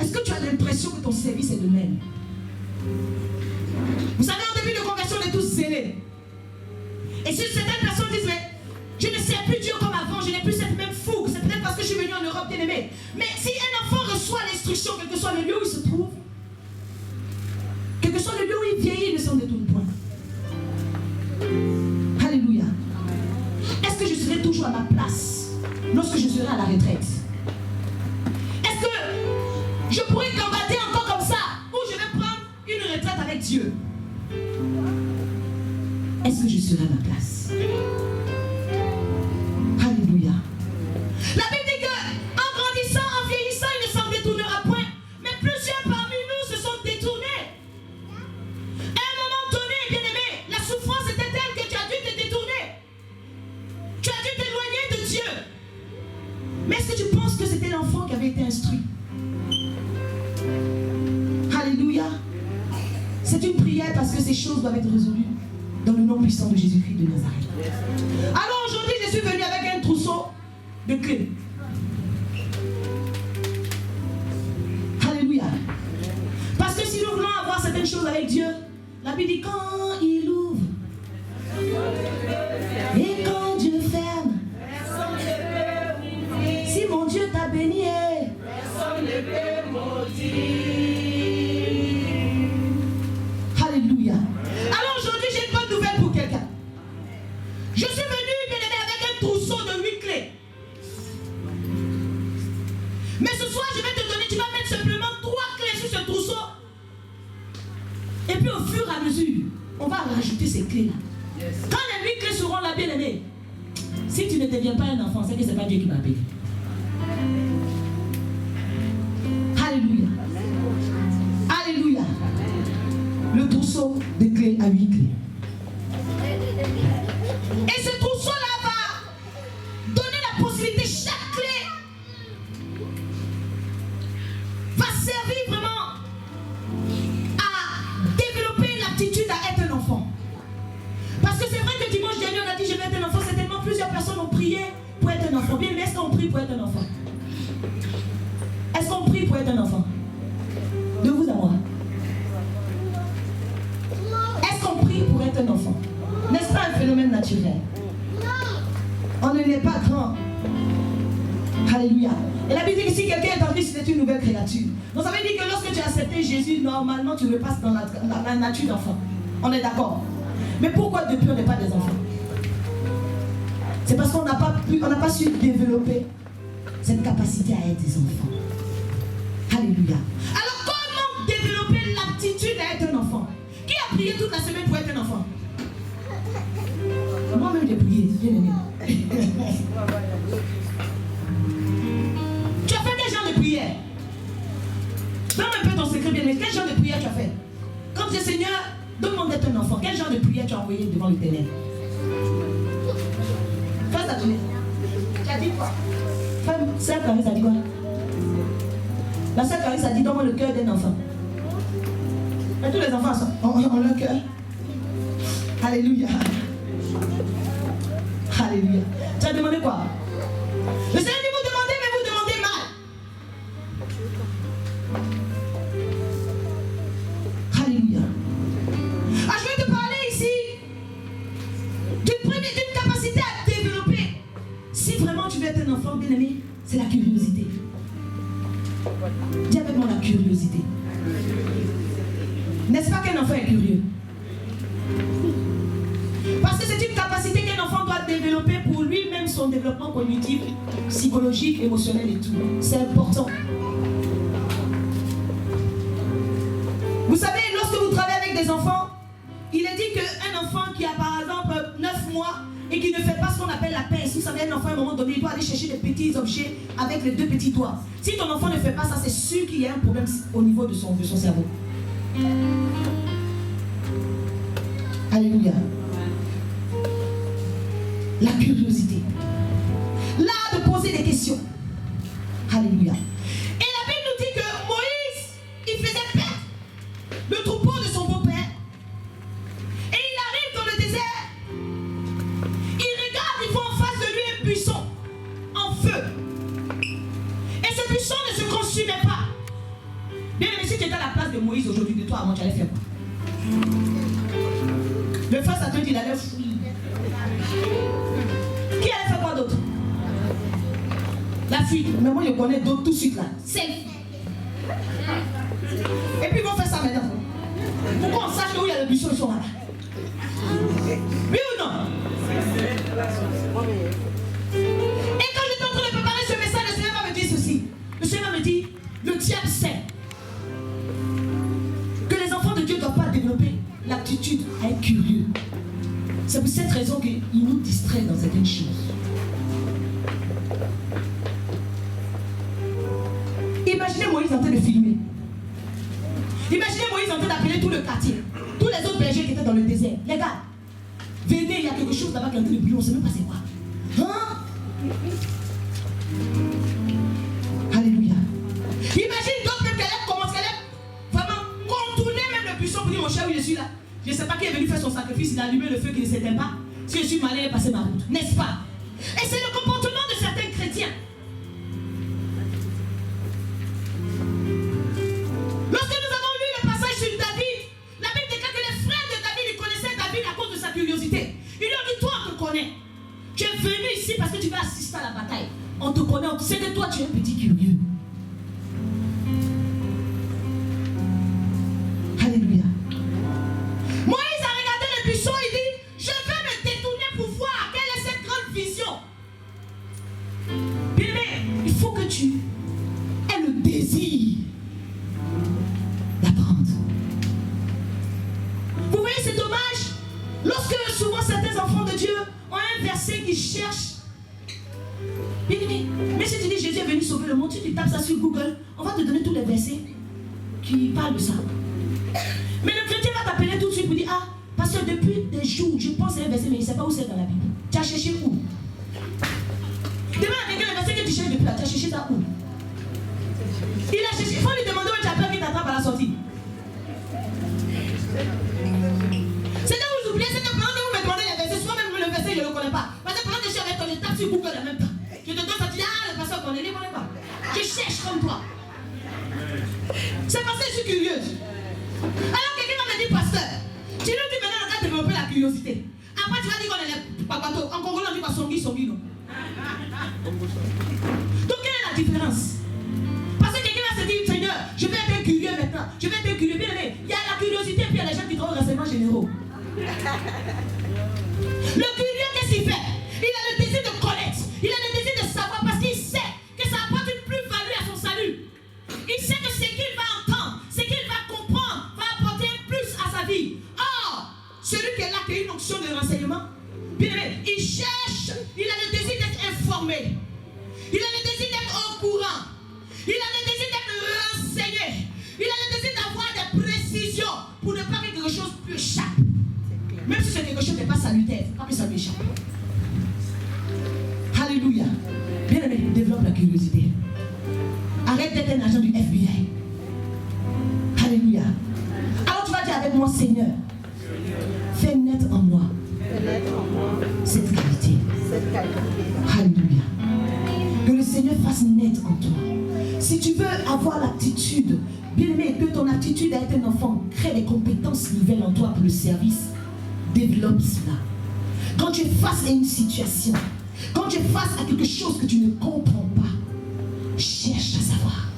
Est-ce que tu as l'impression que ton service est le même? Vous savez, en début de conversion, on est tous zélés. Et si certaines personnes disent, mais je ne sais plus Dieu comme avant, je n'ai plus cette même fougue, c'est peut-être parce que je suis venu en Europe, bien aimé. Mais si un enfant reçoit l'instruction, quel que soit le lieu où il se trouve, quel que soit le lieu où il vieillit, il ne s'en détourne point. Alléluia. Est-ce que je serai toujours à ma place lorsque je serai à la retraite? Est-ce que je pourrais combattre encore comme ça, ou je vais prendre une retraite avec Dieu? Est-ce que je serai à ma place? Alléluia. La Bible dit que en grandissant, en vieillissant, il ne s'en détournera point. Mais plusieurs parmi nous se sont détournés. À un moment donné, bien aimé, la souffrance était telle que tu as dû te détourner. Tu as dû t'éloigner de Dieu. Mais est-ce que tu penses que c'était l'enfant qui avait été instruit? Alléluia. C'est une prière parce que ces choses doivent être résolues dans le nom puissant de Jésus-Christ de Nazareth. Alors aujourd'hui, je suis venu avec un trousseau de clés. Alléluia. Parce que si nous voulons avoir certaines choses avec Dieu, la Bible dit quand il ouvre et quand Dieu ferme, si mon Dieu t'a béni, personne ne peut maudire. Alléluia. Alors aujourd'hui, j'ai une bonne nouvelle pour quelqu'un. Je suis venu, bien aimé, avec un trousseau de 8 clés. Mais ce soir, je vais te donner, tu vas mettre simplement 3 clés sur ce trousseau. Et puis au fur et à mesure, on va rajouter ces clés-là. Yes. Quand les 8 clés seront là, bien aimé, si tu ne deviens pas un enfant, c'est que ce n'est pas Dieu qui m'a appelé. Alléluia. Alléluia. Le trousseau de clés à 8 clés. Et ce trousseau-là va donner la possibilité, chaque clé va servir vraiment à développer l'aptitude à être un enfant. Parce que c'est vrai que dimanche dernier on a dit je vais être un enfant, c'est tellement plusieurs personnes ont prié pour être un enfant. Bien, mais est-ce qu'on prie pour être un enfant? Est-ce qu'on prie pour être un enfant? De vous à moi. Est-ce qu'on prie pour être un enfant? N'est-ce pas un phénomène naturel? On ne l'est pas grand. Alléluia. Et la Bible dit que si quelqu'un est en Christ, c'est une nouvelle créature. Donc ça veut dire que lorsque tu as accepté Jésus, normalement tu repasses dans la nature d'enfant. On est d'accord? Mais pourquoi depuis on n'est pas des enfants? C'est parce qu'on n'a pas su développer cette capacité à être des enfants. Alléluia. Alors comment développer l'aptitude à être un enfant? Qui a prié toute la semaine pour être un enfant? Moi-même j'ai prié, bien aimé. Tu as fait quel genre de prière? Donne un peu ton secret, bien aimé. Quel genre de prière tu as fait? Quand tu dis Seigneur, donne-moi d'être un enfant. Quel genre de prière tu as envoyé devant l'Éternel? Fais ça, tu as dit quoi? Sœur Clarisse a dit quoi? La sœur Clarisse a dit donne-moi le cœur d'un enfant. Et tous les enfants ont leur cœur. Alléluia. Alléluia. Tu as demandé quoi? Le Seigneur dit vous demandez, mais vous demandez mal. Alléluia. Ah, je vais te parler ici d'une capacité à développer. Si vraiment tu veux être un enfant bien aimé, c'est la curiosité. Dis avec moi la curiosité. N'est-ce pas qu'un enfant est curieux? Parce que c'est une capacité qu'un enfant doit développer pour lui-même, son développement cognitif, psychologique, émotionnel et tout. C'est important. Vous savez, lorsque vous travaillez avec des enfants, il est dit qu'un enfant qui a par exemple 9 mois et qui ne fait pas ce qu'on appelle la pince, vous savez, un enfant à un moment donné, il doit aller chercher des petits objets avec les 2 petits doigts. Si ton enfant ne fait pas ça, c'est sûr qu'il y a un problème au niveau de son cerveau. Alléluia. La curiosité. L'art de poser des questions. Alléluia. Et la Bible nous dit que Moïse, il faisait perdre le troupeau de son beau-père. Et il arrive dans le désert. Il regarde, il voit en face de lui un buisson en feu. Et ce buisson ne se consumait pas. Bien aimé, si tu étais à la place de Moïse aujourd'hui, de toi à moi, tu allais faire quoi? Le face à te dit, il allait fouiller. Qui allait faire quoi d'autre? La fuite. Mais moi, je connais d'autres tout de suite là. Selfie. Et puis, ils vont faire ça maintenant. Pourquoi on sache où il y a le buisson, ils sont là? Oui ou non? Et quand j'étais en train de préparer ce message, le Seigneur va me dire ceci. Le Seigneur me dit, le diable sait que les enfants de Dieu ne doivent pas développer l'aptitude à être curieux. C'est pour cette raison qu'il nous distrait dans certaines choses. Imaginez Moïse en train de filmer. Imaginez Moïse en train d'appeler tout le quartier. Tous les autres bergers qui étaient dans le désert. Les gars, venez, il y a quelque chose là-bas qui est en train de brûler, on ne sait même pas c'est quoi. Hein? Alléluia. Imagine donc même qu'elle commence, qu'elle vraiment contourner même le buisson pour dire mon cher, oui, je suis là. Je ne sais pas qui est venu faire son sacrifice, il a allumé le feu qui ne s'éteint pas. Si je suis malin, il est passé ma route. N'est-ce pas? Et c'est le comportement de certains chrétiens. Lorsque nous avons lu le passage sur David, la Bible déclare que les frères de David, ils connaissaient David à cause de sa curiosité. Ils lui ont dit, toi on te connaît. Tu es venu ici parce que tu vas assister à la bataille. On te connaît, on sait que toi tu es un petit curieux. Alléluia. Moïse a regardé le buisson, il dit, je vais me détourner pour voir quelle est cette grande vision. Bien-aimé, il faut que tu aies le désir d'apprendre. Vous voyez, c'est dommage. Lorsque souvent certains enfants de Dieu ont un verset qu'ils cherchent. Bien-aimé, mais si tu dis Jésus est venu sauver le monde, si tu tapes ça sur Google, on va te donner tous les versets qui parlent de ça. Mais le chrétien va t'appeler tout de suite pour dire, ah, parce que depuis des jours, je pense à un verset, mais il ne sait pas où c'est dans la Bible. Tu as cherché où? Demande à quelqu'un le verset que tu cherches depuis là, tu as cherché ça où? Il a cherché, il faut lui demander où tu as peur qu'il t'attrape à la sortie. C'est là où vous oubliez, c'est que pendant que vous me demandez les versets, souvent même le verset, je ne le connais pas. Parce que pendant que je suis avec toi, je tape sur Google en même temps. Je te donne ça, tu dis, ah, le pasteur connaît, il ne connaît pas. Je cherche comme toi. C'est parce que je suis curieuse. Alors quelqu'un va me dire, pasteur, tu nous dis maintenant on a développé la curiosité. Après tu vas dire qu'on est les papatos. En congolais on dit pas songi songi non. Donc quelle est la différence? Parce que quelqu'un va se dire, Seigneur, je vais être curieux maintenant. Je vais être curieux. Bien aimé, il y a la curiosité et puis il y a les gens qui trouvent renseignements généraux. Le curieux, qu'est-ce qu'il fait? Il a le désir de connaître. Il a le désir de savoir parce qu'il sait que ça apporte une plus-value à son salut. Il sait que ce qu'il va entendre, ce qu'il va comprendre, va apporter plus à sa vie. Or, celui qui est là, qui a une onction de renseignement, bien aimé, il cherche, il a le désir d'être informé. Il a le désir d'être au courant. Il a le désir d'être renseigné. Il a le désir d'avoir des précisions pour ne pas que quelque chose lui échappe. Même si c'est quelque chose qui n'est pas salutaire, pas que ça lui échappe. Alléluia. Bien aimé, développe la curiosité. Arrête d'être un agent du FBI. Alléluia. Alors tu vas dire avec moi, Seigneur, fais naître en moi cette qualité. Alléluia. Que le Seigneur fasse naître en toi. Si tu veux avoir l'aptitude, bien aimé, que ton aptitude à être un enfant crée des compétences nouvelles en toi pour le service, développe cela. Quand tu es face à une situation, quand tu es face à quelque chose que tu ne comprends pas, cherche à savoir.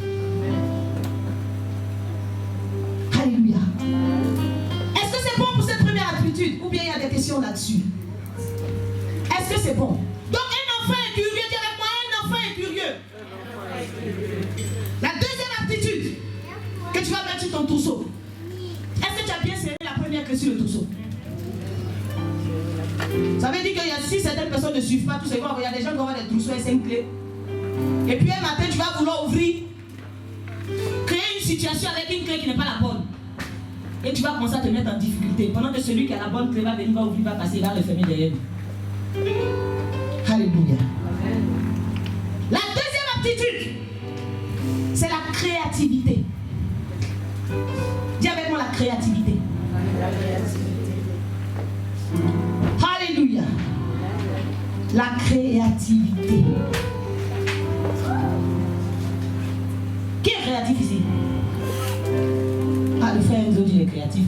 Alléluia. Est-ce que c'est bon pour cette première aptitude ou bien il y a des questions là-dessus? Est-ce que c'est bon? Donc un enfant est curieux, dis avec moi, un enfant est curieux. La deuxième aptitude que tu vas mettre sur ton trousseau. Est-ce que tu as bien serré la première clé sur le trousseau? Ça veut dire qu'il y a, si certaines personnes ne suivent pas tout ce qu'il y a des gens qui vont avoir des trousseaux et 5 clés. Et puis un matin, tu vas vouloir ouvrir, créer une situation avec une clé qui n'est pas la bonne. Et tu vas commencer à te mettre en difficulté. Pendant que celui qui a la bonne clé va venir, va ouvrir, va passer, il va refermer derrière lui. Alléluia. La deuxième aptitude, c'est la créativité. Dis avec moi la créativité. Alléluia. La créativité. Qui est créatif ici? le frère Enzo dit il est créatif.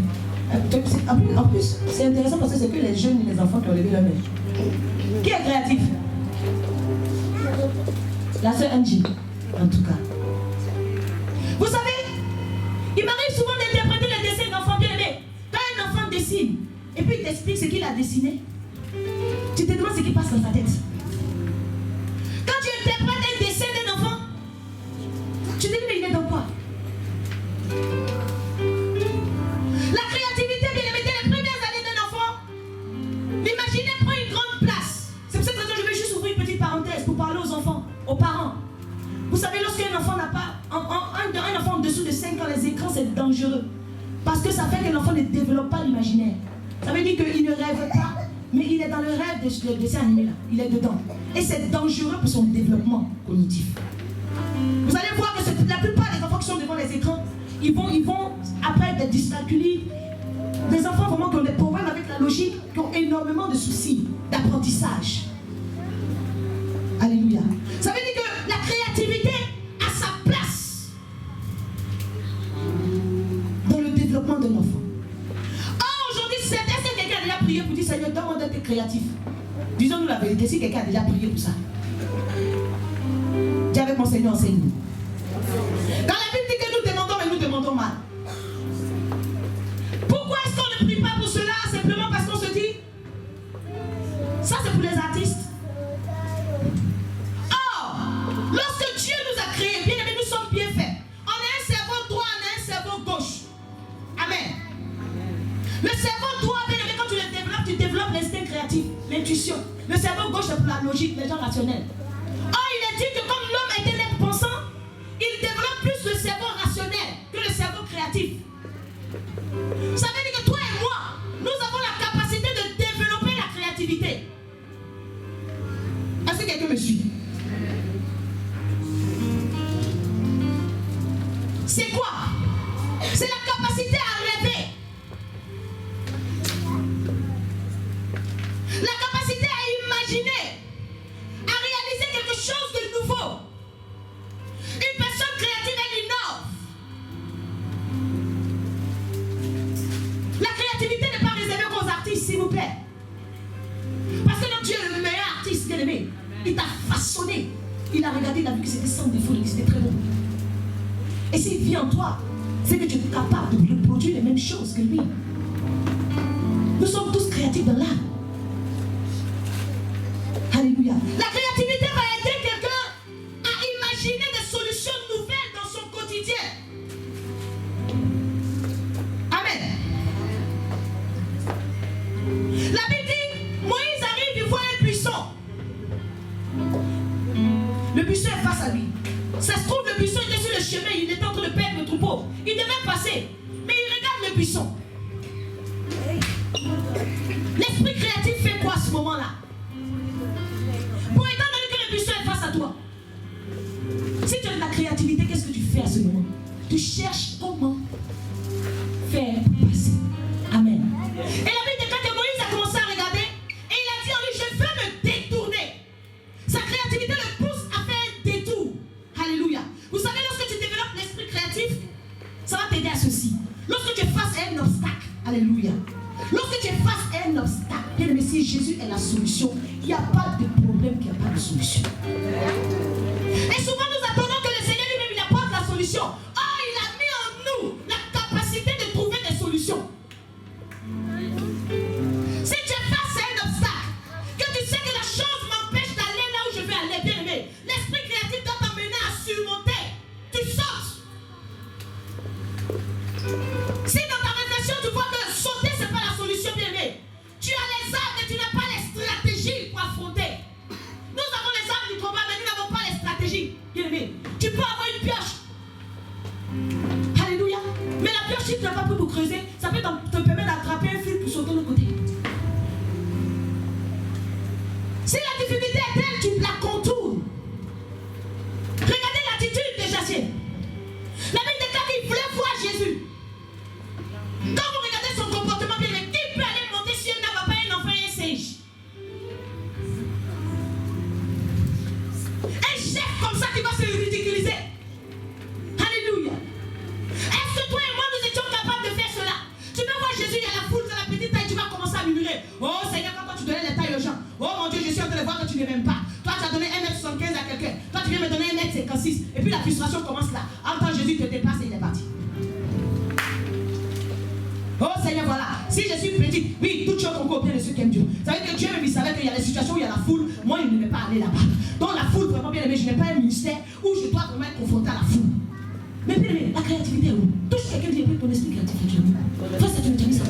En plus, c'est intéressant parce que c'est que les jeunes et les enfants qui ont levé leur main. Qui est créatif? La sœur Angie, en tout cas. Vous savez, il m'arrive souvent d'interpréter les dessins d'enfants bien aimés. Quand un enfant dessine, et puis il t'explique ce qu'il a dessiné, tu te demandes ce qui passe dans sa tête. Quand tu interprètes un dessin d'un enfant, tu te dis mais il est dans quoi? La créativité, bien aimée, dès les premières années d'un enfant, l'imaginaire prend une grande place. C'est pour cette raison que je vais juste ouvrir une petite parenthèse pour parler aux enfants, aux parents. Vous savez, lorsqu'un enfant n'a pas, un enfant en dessous de 5 ans, les écrans c'est dangereux. Parce que ça fait que l'enfant ne développe pas l'imaginaire. Ça veut dire qu'il ne rêve pas, mais il est dans le rêve de dessin animé là. Il est dedans. Et c'est dangereux pour son développement cognitif. Vous allez voir que la plupart des enfants qui sont devant les écrans, ils vont après des dyscalculies, des enfants vraiment qui ont des problèmes avec la logique, qui ont énormément de soucis d'apprentissage. Alléluia. Ça veut dire que la créativité a sa place dans le développement d'un enfant. Or, aujourd'hui, est-ce que quelqu'un a déjà prié pour dire Seigneur, donne-moi d'être créatif? Disons-nous la vérité, si quelqu'un a déjà prié pour ça. Dis avec mon Seigneur, enseigne-nous. Quand la Bible dit que nous demandons, mais nous demandons mal. Pourquoi est-ce qu'on ne prie pas pour cela? Simplement parce qu'on se dit, ça c'est pour les artistes. Or, lorsque Dieu nous a créés, bien aimés, nous sommes bien faits. On a un cerveau droit, on a un cerveau gauche. Amen. Le cerveau droit, bien aimé, quand tu le développes, tu développes l'instinct créatif, l'intuition. Le cerveau gauche, c'est pour la logique, les gens rationnels. Or, il est dit que comme l'homme est un être pensant, il développe plus le cerveau rationnel que le cerveau créatif. Ça veut dire que toi et moi, nous avons la capacité de développer la créativité. Est-ce que quelqu'un me suit? C'est quoi? C'est la capacité à rêver. La capacité à imaginer, à réaliser quelque chose de nouveau. Une personne créative, elle innove. La créativité n'est pas réservée qu'aux artistes, s'il vous plaît. Parce que notre Dieu est le meilleur artiste, bien aimé. Il t'a façonné. Il a regardé, il a vu que c'était sans défaut, que c'était très bon. Et s'il vit en toi, c'est que tu es capable de reproduire les mêmes choses que lui. Nous sommes tous créatifs dans l'âme. Alléluia. La créativité va aider quelqu'un à imaginer des solutions nouvelles dans son quotidien. Amen. La Bible dit, Moïse arrive, il voit un buisson. Le buisson est face à lui. Ça se trouve, le buisson était sur le chemin, il était en train de perdre le troupeau. Il devait passer, mais il regarde le buisson. L'esprit créatif fait quoi à ce moment-là? Pour étant donné que le buisson est face à toi, si tu as de la créativité, qu'est-ce que tu fais à ce moment? Tu cherches comment faire pour passer. Amen. Et la Bible dit que Moïse a commencé à regarder et il a dit en lui, je veux me détourner. Sa créativité le pousse à faire un détour. Alléluia. Vous savez, lorsque tu développes l'esprit créatif, ça va t'aider à ceci. Lorsque tu es face à un obstacle, alléluia. Lorsque tu es face à un obstacle, bien aimé, si Jésus est la solution, il n'y a pas de problème qu'il n'y a pas de solution. Et souvent nous attendons que le Seigneur lui-même il apporte la solution. Oh, il a mis en nous la capacité de trouver des solutions. Si tu es face à un obstacle, que tu sais que la chose m'empêche d'aller là où je veux aller, bien aimé, l'esprit créatif doit t'amener à surmonter. Tu sautes. Si dans ta réflexion tu vois que sauter c'est pas la solution, bien aimé, tu as les armes mais tu n'as pas les stratégies pour affronter. Nous avons les armes du combat mais nous n'avons pas les stratégies, bien aimé. Tu peux avoir une pioche. Alléluia. Mais la pioche, si tu n'as pas pu pour creuser, ça peut te permettre d'attraper un fil pour sauter de l'autre côté. Si la difficulté est telle, tu la contournes. Regardez l'attitude de Jacier. La Bible déclare qu'il voulait voir Jésus. Quand vous regardez son comportement, bien aimé, qui peut aller monter sur un arbre, pas un enfant et un singe? Un chef comme ça qui va se ridiculiser. Alléluia. Est-ce que toi et moi nous étions capables tu viens me donner 1m56 et puis la frustration commence là. En temps Jésus te dépasse et il est parti. Oh Seigneur, voilà. Si je suis petite, oui, toutes choses concourent bien de ceux qui aiment Dieu. Ça veut dire que Dieu même il savait qu'il y a des situations où il y a la foule. Moi, il ne m'aimait pas aller là-bas. Dans la foule, vraiment bien aimé, je n'ai pas un ministère où je dois vraiment être confronté à la foule. Mais bien aimé, la créativité est où? Touche quelqu'un qui a pris ton esprit créatif. Toi, ça tu me dis ça.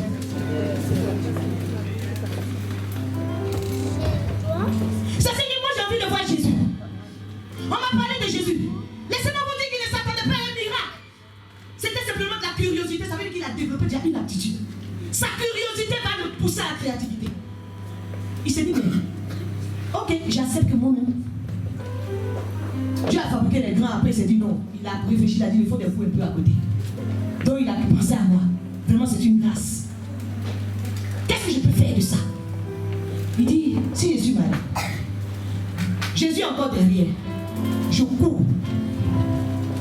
Ça c'est que moi j'ai envie de voir Jésus. On m'a parlé de Jésus. Laissez-moi vous dire qu'il ne s'attendait pas à un miracle. C'était simplement de la curiosité. Ça veut dire qu'il a développé déjà une aptitude. Sa curiosité va le pousser à la créativité. Il s'est dit, mais ok, j'accepte que moi-même. Dieu a fabriqué les grands, après il s'est dit non. Il a réfléchi, il a dit il faut des fous un peu à côté. Donc il a pu penser à moi. Vraiment c'est une grâce. Qu'est-ce que je peux faire de ça? Il dit, si je suis malade, Jésus est encore derrière. Je cours.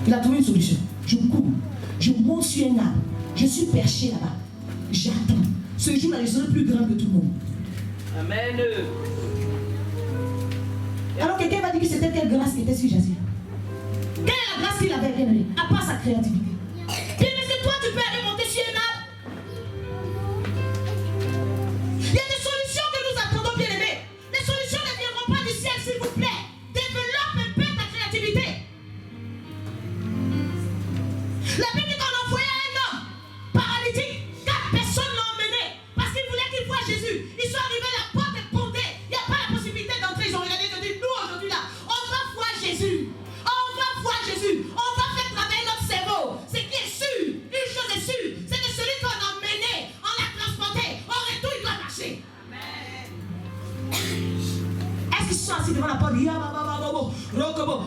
Il a trouvé une solution. Je cours. Je monte sur un arbre. Je suis perché là-bas. J'attends. Ce jour-là, je serai plus grand que tout le monde. Amen. Alors quelqu'un va dire que c'était quelle grâce qui était sur Jésus. Quelle est la grâce qu'il avait bien aimé, à part sa créativité. Bien, mais c'est toi, tu peux aller monter sur un arbre. Il y a des solutions que nous attendons, bien aimés. Les solutions ne viendront pas du ciel, s'il vous plaît. Développe un peu ta créativité. La Bible dit qu'on envoyait un homme paralytique. 4 personnes l'ont emmené parce qu'ils voulaient qu'il voie Jésus. Ils sont arrivés, la porte est bondée. Il n'y a pas la possibilité d'entrer. Ils ont regardé, ils ont dit, nous aujourd'hui là, on va voir Jésus. On va voir Jésus. On va faire travailler notre cerveau. Ce qui est sûr, une chose est sûre, c'est que celui qu'on a emmené, on l'a transporté. Au retour, il doit marcher. Est-ce qu'ils sont assis devant la porte?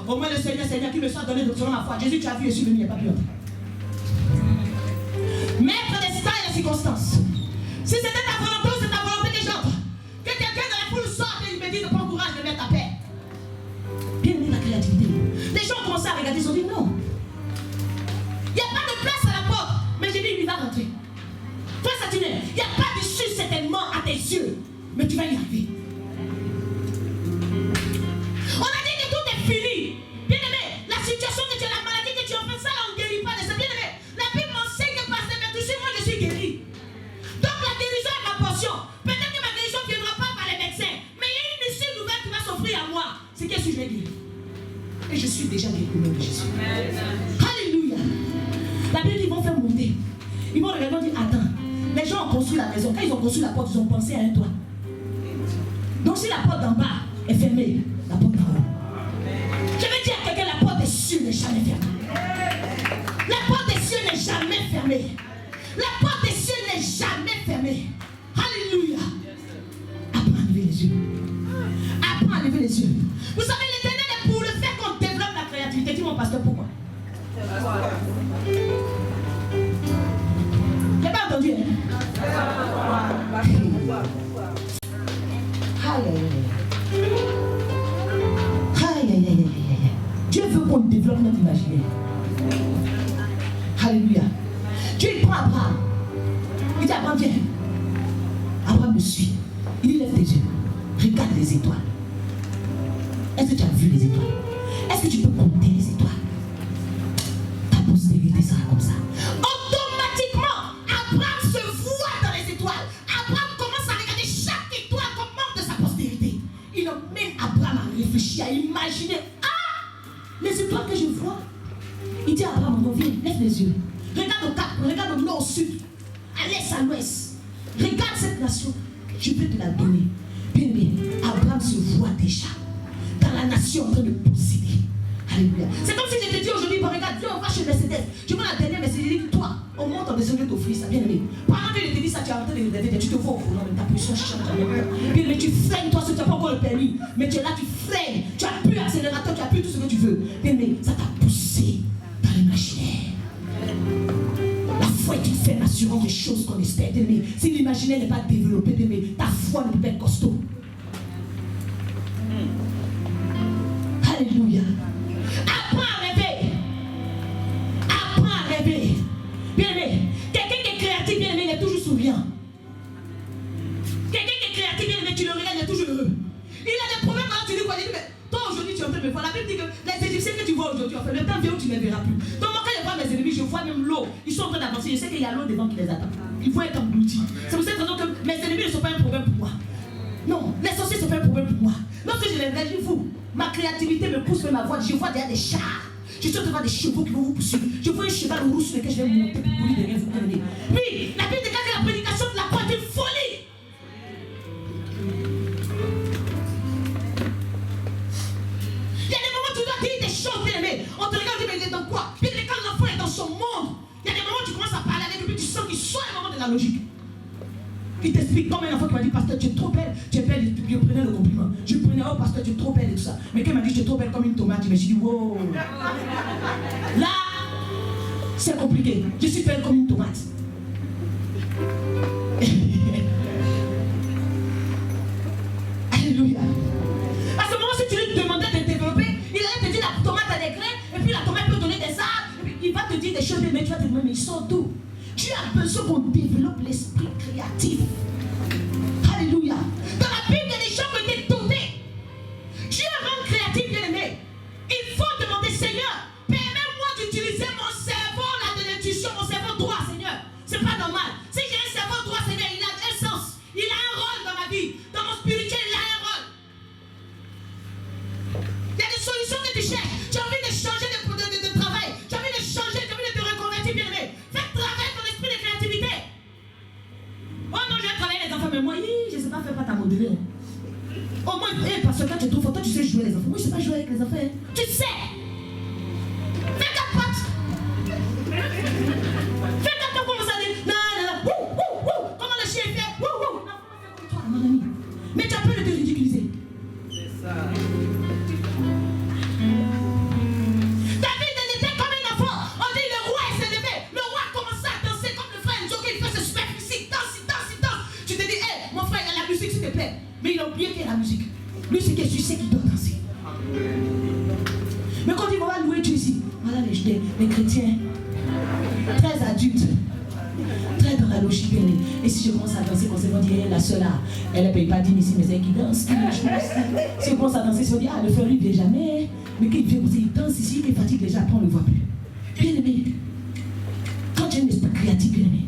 Au moins le Seigneur qui me soit donné selon ma foi. Jésus, tu as vu, je suis venu, il n'y a pas pu entrer. Maître des temps et des circonstances. Si c'était ta volonté ou c'est ta volonté que j'entre, que quelqu'un de la foule sorte et il me dit de prendre courage de mettre ta paix. Bien aimé la créativité. Les gens ont commencé à regarder, ils ont dit non. Il n'y a pas de place à la porte. Mais j'ai dit, il va rentrer. Toi, Saturne, il n'y a pas d'issue certainement à tes yeux. Mais tu vas y arriver. On a dit que tout est fini. Bien aimé, la situation que tu as, la maladie que tu as fait, ça on ne guérit pas de ça. Bien aimé, la Bible m'enseigne que parce que tu sais, moi je suis guéri. Donc la guérison est ma portion. Peut-être que ma guérison ne viendra pas par les médecins. Mais il y a une issue nouvelle qui va s'offrir à moi. C'est que je vais guérir. Et je suis déjà guéri au nom de Jésus. Alléluia. La Bible dit qu'ils vont faire monter. Ils vont regarder et dire, attends, les gens ont construit la maison. Quand ils ont construit la porte, ils ont pensé à un toit. Donc si la porte d'en bas est fermée, la porte d'en haut. Je veux dire à quelqu'un, la porte des cieux n'est jamais fermée. La porte des cieux n'est jamais fermée. La porte des cieux n'est jamais fermée. Alléluia. Apprends à lever les yeux. Apprends à lever les yeux. Vous savez, l'Éternel est pour le fait qu'on développe la créativité. Dis mon pasteur, pourquoi? J'ai pas entendu, hein? Dieu veut qu'on développe notre imaginaire. Alléluia. Dieu il prend Abraham. Il dit Abraham, viens. Abraham me suit. Il dit lève tes yeux. Regarde les étoiles. Est-ce que tu as vu les étoiles? Est-ce que tu peux compter les étoiles? Ta postérité sera comme ça. Automatiquement, Abraham se voit dans les étoiles. Abraham commence à regarder chaque étoile comme membre de sa postérité. Il emmène Abraham à réfléchir, à imaginer. Les étoiles que je vois, il dit à Abraham, viens, lève les yeux. Regarde au cap, regarde au nord, au sud, à l'est, à l'ouest. Regarde cette nation, je peux te la donner. Bien, bien, Abraham se voit déjà dans la nation en train de posséder. Alléluia. C'est comme si je te dis aujourd'hui, bon, regarde, viens, on va chez Mercedes. Je vois la dernière Mercedes, toi, au moins ton besoin de t'offrir ça, bien aimé. Pendant que je te dis ça, tu es en train de regarder, tu te vois au volant, mais ta position change. Bien aimé, tu freines, toi, si tu n'as pas encore le permis, mais tu es là, tu freines, tu appuies l'accélérateur, tu appuies tout ce que tu veux. Bien aimé, ça t'a poussé dans l'imaginaire. La foi est une ferme assurance des choses qu'on espère. Bien aimé, si l'imaginaire n'est pas développé, bien aimé, ta foi ne peut pas être costaud. Alléluia. Apprends à rêver. Apprends à rêver. Bien aimé, quelqu'un qui est créatif, bien aimé, il est toujours souriant. Quelqu'un qui est créatif, bien aimé, tu le regardes, il est toujours heureux. Il a des problèmes, alors tu dis quoi? Il dit, mais toi aujourd'hui tu es en train de me voir. La Bible dit que les voient même l'eau. Ils sont en train d'avancer. Je sais qu'il y a l'eau devant qui les attend. Ils vont être engloutis. C'est pour cette raison que mes ennemis ne sont pas un problème pour moi. Non, les sorciers ne sont pas un problème pour moi. Lorsque je les réagis, vous, ma créativité me pousse vers ma voix. Je vois derrière des chars. Je suis en train de voir des chevaux qui vont vous poursuivre. Je vois un cheval rouge sur lequel je vais monter pour courir derrière vous. Oui, la Bible déclare que la prédication de la croix est une folie. Il y a des moments où tu dois dire des choses, bien aimé. On te regarde et mais il est dans quoi? Bien aimé, quand l'enfant est dans son monde, il y a des moments où tu commences à parler avec lui, puis tu sens qu'il sort le moment de la logique. Il t'explique comme un enfant qui m'a dit, pasteur, tu es trop belle, tu es belle, je prenais le compliment. Je prenais, oh pasteur, tu es trop belle et tout ça. Mais quand il m'a dit, tu es trop belle comme une tomate, je me suis dit, wow. Là, c'est compliqué. Je suis belle comme une tomate. Alléluia. À ce moment, si tu lui demandais de développer, il allait te dire la tomate a des graines, et puis la tomate peut donner des arbres, et puis il va te dire des choses, mais tu vas te demander, mais ils sont d'où? Tu as besoin qu'on développe l'esprit créatif. Alléluia. Dans la Bible, il y a des gens qui ont été dotés. Dieu rend créatif, bien aimé. Il faut demander, Seigneur, permets-moi d'utiliser mon cerveau là de l'intuition, mon cerveau droit, Seigneur. C'est pas normal. Si j'ai un cerveau droit, Seigneur, il a un sens. Il a un rôle dans ma vie. Dans mon spirituel, il a un rôle. Il y a des solutions que tu cherches. Tu as envie de changer de travail. Tu as envie de changer, tu as envie de te reconvertir, bien aimé. Fais travailler ton esprit de créativité. Oh non, je vais travailler les enfants, mais moi, je ne sais pas faire pâte à modeler. Au moins, parce que quand tu es trop fort, toi tu sais jouer les enfants. Moi, je ne sais pas jouer avec les enfants. Hein. Tu sais. Fais ta pote. Fais ta pote comme ça. Non. Comment le chien fait? Non, comment faire comme toi, mon ami. Mais tu as peur de te ridiculiser. C'est ça. David était comme un enfant. On dit le roi s'est levé. Le roi a commencé à danser comme le frère Njoki. Il fait ce super musique. Danse. Tu te dis, hé, mon frère, il y a la musique, s'il te plaît. Mais il a oublié qu'il y a la musique. Lui, c'est que tu sais qu'il doit danser. Mais quand il va louer Dieu ici, voilà les chrétiens, très adultes, très dans la logique. Et si je commence à danser, on se va dire, la soeur là, elle ne paye pas 10 ici, mais c'est elle qui danse. Si je commence à danser, on se dit, le frère, lui, il ne vient jamais. Mais quand il vient, il danse ici, il est fatigué déjà, après on ne le voit plus. Bien aimé, quand tu as un esprit créatif, bien aimé,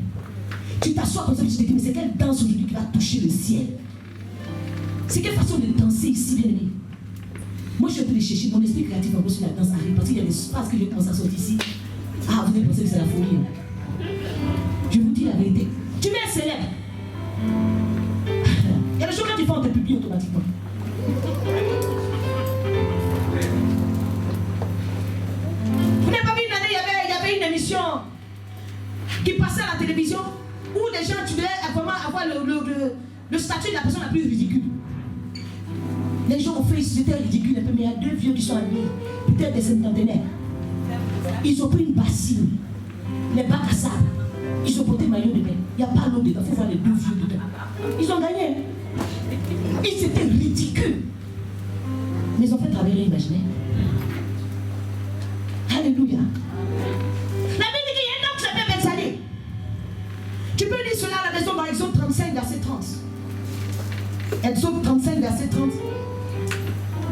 tu t'assois comme ça, tu te dis, mais c'est quelle danse aujourd'hui qui va toucher le ciel? C'est quelle façon de danser ici, bien aimé? Moi, je suis en train de chercher, mon esprit créatif en gros sur la danse arrive, parce qu'il y a des phrases que j'ai commencé à sortir ici. Ah, vous allez penser que c'est la folie. Je vous dis la vérité. Tu mets un célèbre. Il y a des choses que tu fais, on te publie automatiquement. Vous n'avez pas vu une année, il y avait une émission qui passait à la télévision où les gens, tu devais vraiment avoir le statut de la personne la plus ridicule. Les gens ont fait, c'était ridicule un peu, mais il y a deux vieux qui sont arrivés, peut-être des cinquantenaires. Ils ont pris une bassine, les bacs à sable, ils ont porté maillot de bain. Il n'y a pas l'eau dedans, il faut voir les deux vieux dedans. Ils ont gagné. Ils étaient ridicules. Mais ils ont fait travailler l'imaginaire. Alléluia. La Bible dit qu'il y a un homme qui s'appelle Bethsalie. Tu peux lire cela à la maison dans Exode 35, verset 30. Exode 35, verset 30.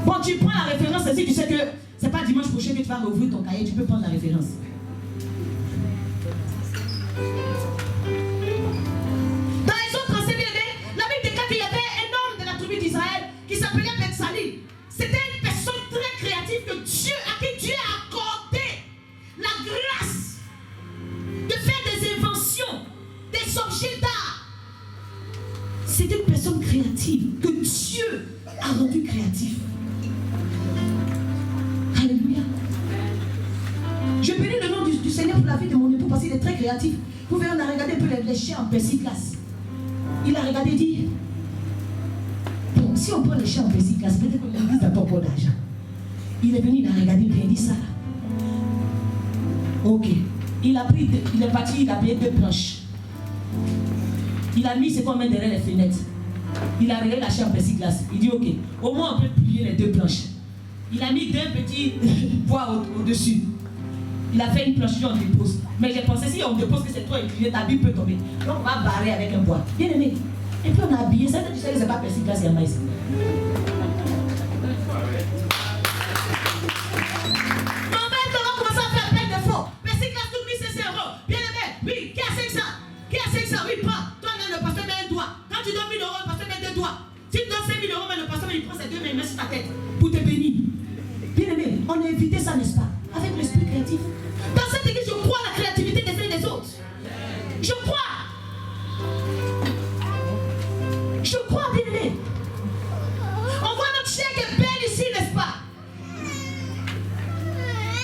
Bon, tu prends la référence ici, tu sais que c'est pas dimanche prochain que tu vas rouvrir ton cahier, tu peux prendre la référence. Dans Exode 35, la Bible déclare qu'il y avait un homme de la tribu d'Israël qui s'appelait Bethsalie. C'était une personne très créative à qui Dieu a accordé la grâce de faire des inventions, des objets d'art. C'est une personne créative que Dieu a rendu créatif. Alléluia. Je bénis le nom du Seigneur pour la vie de mon époux parce qu'il est très créatif. Vous verrez, on a regardé un peu les chiens en persiclas. Il a regardé et dit, bon, si on prend les chiens en persiclas, peut-être que l'église n'a pas encore d'argent. Il est venu, il a regardé, puis il a dit ça. Ok. Il est parti, il a payé 2 planches. Il a mis ses mains derrière les fenêtres. Il a regardé la chair en persiclas. Il dit ok, au moins on peut plier les 2 planches. Il a mis 2 petits poids au-dessus. Il a fait une planche, on dépose. Mais j'ai pensé, si on dépose que c'est toi incliné, ta Bible peut tomber. Donc on va barrer avec un bois. Bien aimé. Et puis on a habillé. Ça, tu sais que c'est pas persiclas, c'est un maïs. On va commencer à faire plein de faux. Persiclas, tout lui, c'est un Oui, qui a 500? Qui a 500? Oui, prends. Toi, le pasteur met un doigt. Quand tu donnes 1000 euros, le pasteur met 2 doigts. Si tu donnes 5000 euros, mais le pasteur il prend ses 2 mains, il met sur ta tête pour te bénir. Bien aimé, on a évité ça, n'est-ce pas? Avec l'esprit créatif. Dans cette église, je crois à la créativité des uns et des autres. Je crois. Je crois, bien aimé. On voit notre chien qui est belle ici, n'est-ce pas?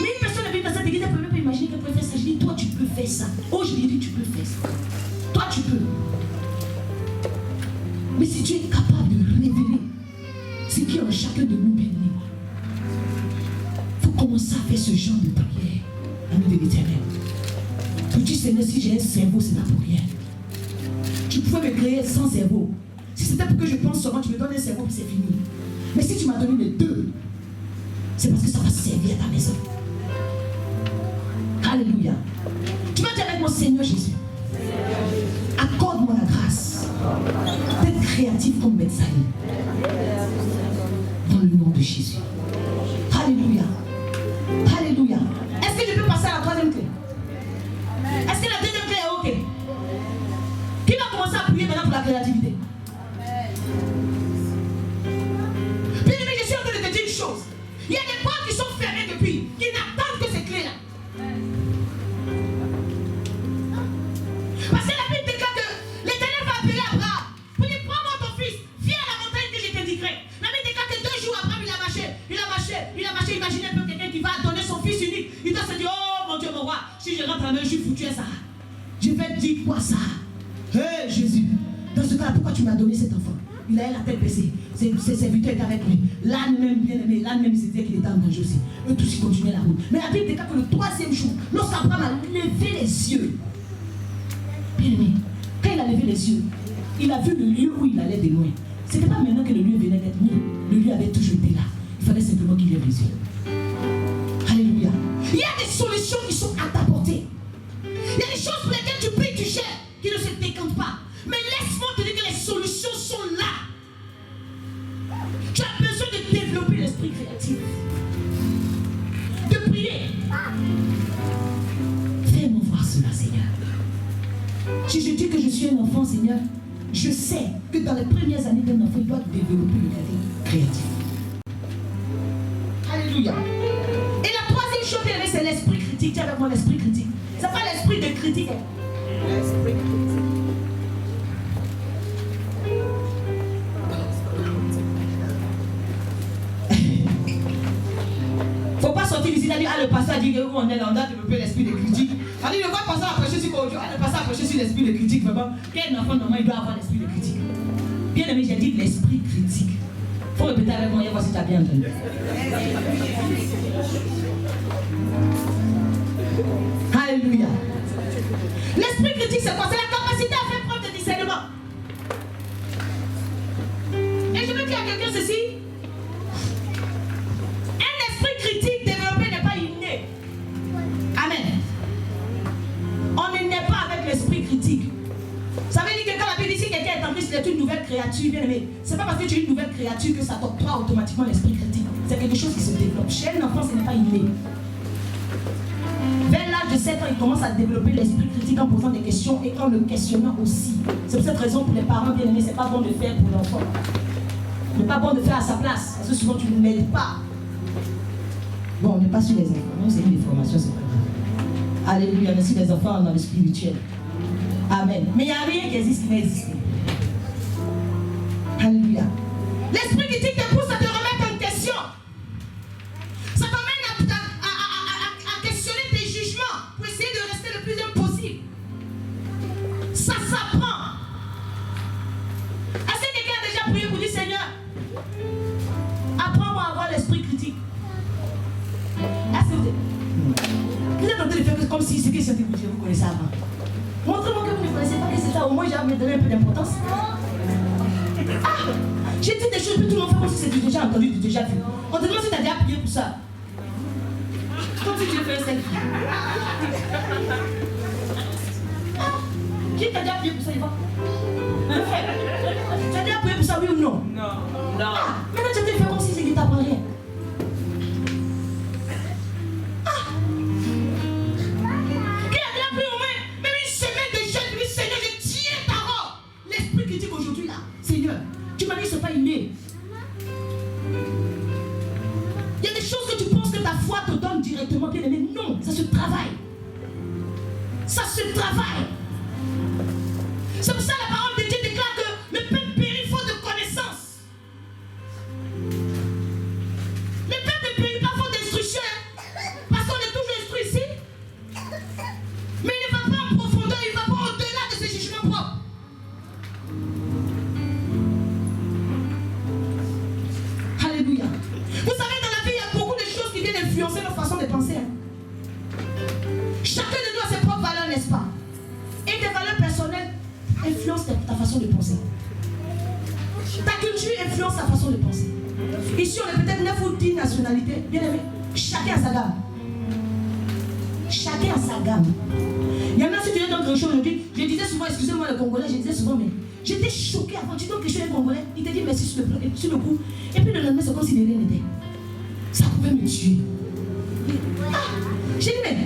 Mais une personne est venue dans cette église, elle ne peut même pas imaginer qu'elle peut faire ça. Je dis, toi, tu peux faire ça. Oh, je lui dis, tu peux faire ça. Toi, tu peux. Mais si tu es capable de révéler ce qui est en chacun de nous, bénis. Il faut commencer à faire ce genre de prière, ami de l'Éternel. Tu dis, Seigneur, si j'ai un cerveau, c'est pas pour rien. Tu pouvais me créer sans cerveau. Si c'était pour que je pense seulement, tu me donnes un cerveau, puis c'est fini. Mais si tu m'as donné les deux, c'est parce que ça va servir à ta maison. Alléluia. Tu vas dire avec mon Seigneur Jésus, accorde-moi la grâce d'être créatif comme médecin. Dans le nom de Jésus. Alléluia. Alléluia. Est-ce que je peux passer à la troisième clé? Est-ce que la deuxième clé est ok? Qui va commencer à prier maintenant pour la créativité? Bien aimé, je suis en train de te dire une chose. Il y a des portes qui sont fermées depuis, qui n'attendent que ces clés-là. Parce que la Bible déclare que l'Éternel va appeler Abraham pour dire, prends-moi ton fils, viens à la montagne que je t'indiquerai. La Bible déclare que 2 jours après, il a marché. Imaginez un peu quelqu'un qui va donner son fils unique. Il doit se dire, oh mon Dieu, mon roi, si je rentre à la main, je suis foutu à ça. Je vais te dire quoi ça? Hé Jésus, dans ce cas-là, pourquoi tu m'as donné cet enfant? Il a la tête baissée. Ses serviteurs étaient avec lui. L'âne même, bien aimé, l'âne même, il se disait qu'il était en danger aussi. Eux tous, ils continuaient la route. Mais la Bible déclare que le 3e jour, lorsqu'Abraham a levé les yeux, bien aimé, quand il a levé les yeux, il a vu le lieu où il allait de loin. Ce n'était pas maintenant que le lieu venait d'être mis. Le lieu avait toujours été là. Il fallait simplement qu'il lève les yeux. Alléluia. Il y a des solutions qui sont à ta portée. Il y a des choses pour lesquelles tu pries, tu cherches, qui ne se décantent pas. Mais laisse-moi te dire que les solutions sont là. Tu as besoin de développer l'esprit créatif. De prier. Fais-moi voir cela, Seigneur. Si je dis que je suis un enfant, Seigneur, je sais que dans les premières années d'un enfant, il doit développer le côté créatif. Alléluia. Et la troisième chose, c'est l'esprit critique. Tu as avec moi l'esprit critique. Ce n'est pas l'esprit de critique. L'esprit critique. Faut pas sortir ici et dire, ah le pasteur a dit où on est là, on doit développer l'esprit de critique. On dit, le quoi pasteur a prêché sur aujourd'hui, le pasteur a prêché sur l'esprit de critique, vraiment. Quel enfant normalement il doit avoir l'esprit de critique? Bien aimé, j'ai dit l'esprit critique. Faut répéter avec moi et voir si tu as bien entendu. Alléluia. L'esprit critique, c'est quoi? C'est la capacité à faire preuve de discernement. Et je veux dire à quelqu'un ceci. Un esprit critique développé n'est pas inné. Amen. On ne naît pas avec l'esprit critique. Ça veut dire que quand la Bible dit que quelqu'un est en Christ, il est une nouvelle créature, bien aimé. C'est pas parce que tu es une nouvelle créature que ça t'octroie automatiquement l'esprit critique. C'est quelque chose qui se développe. Chez un enfant, ce n'est pas inné. Vers l'âge de 7 ans, il commence à développer l'esprit critique en posant des questions et en le questionnant aussi. C'est pour cette raison pour les parents bien aimés, c'est pas bon de faire pour l'enfant. Ce n'est pas bon de faire à sa place, parce que souvent tu ne m'aides pas. Bon, on n'est pas sur les enfants, c'est une information, c'est pas grave. Alléluia, merci les enfants dans le spirituel. Amen. Mais il n'y a rien qui existe qui n'a existé. Alléluia. L'esprit critique te pousse à te remettre en question. Ça t'amène à questionner tes jugements pour essayer de rester le plus humble possible. Ça s'apprend. Est-ce que quelqu'un a déjà prié pour dire Seigneur, apprends-moi à avoir l'esprit critique? Est-ce que vous êtes en train de faire comme si ce que c'était pour dire, vous connaissez avant? Montrez-moi que vous ne connaissez pas que c'est ça. Au moins, j'ai me donné un peu d'importance. Ah, j'ai dit des choses, puis tout le monde fait comme si c'était déjà entendu, déjà vu. On te demande si tu as déjà prié pour ça. Comme si tu veux faire un selfie. Qui t'a déjà prié pour ça, Yvan? Tu as déjà prié pour ça, oui ou non? Non. Ah, maintenant tu te fais comme si c'était t'apprends rien. Ça se travaille. C'est pour ça que la parole de Dieu déclare que le peuple périt faute de connaissance. Le peuple ne périt pas faute d'instruction. Parce qu'on est toujours instruit ici. Mais il ne va pas en profondeur, il ne va pas au-delà de ses jugements propres. Alléluia. Vous savez, dans la vie, il y a beaucoup de choses qui viennent influencer notre façon de penser. Chacun de nous a ses propres valeurs, n'est-ce pas? Et tes valeurs personnelles influencent ta façon de penser. Ta culture influence ta façon de penser. Ici, on est peut-être 9 ou 10 nationalités. Bien aimé, chacun a sa gamme. Chacun a sa gamme. Il y en a, si tu es dans quelque chose aujourd'hui, je disais souvent, excusez-moi le Congolais, je disais souvent, mais j'étais choquée avant. Tu dis que je suis un Congolais, il te dit merci sur le coup. Et puis le lendemain, c'est comme si de rien n'était. Ça pouvait me tuer. Ah, j'ai dit, mais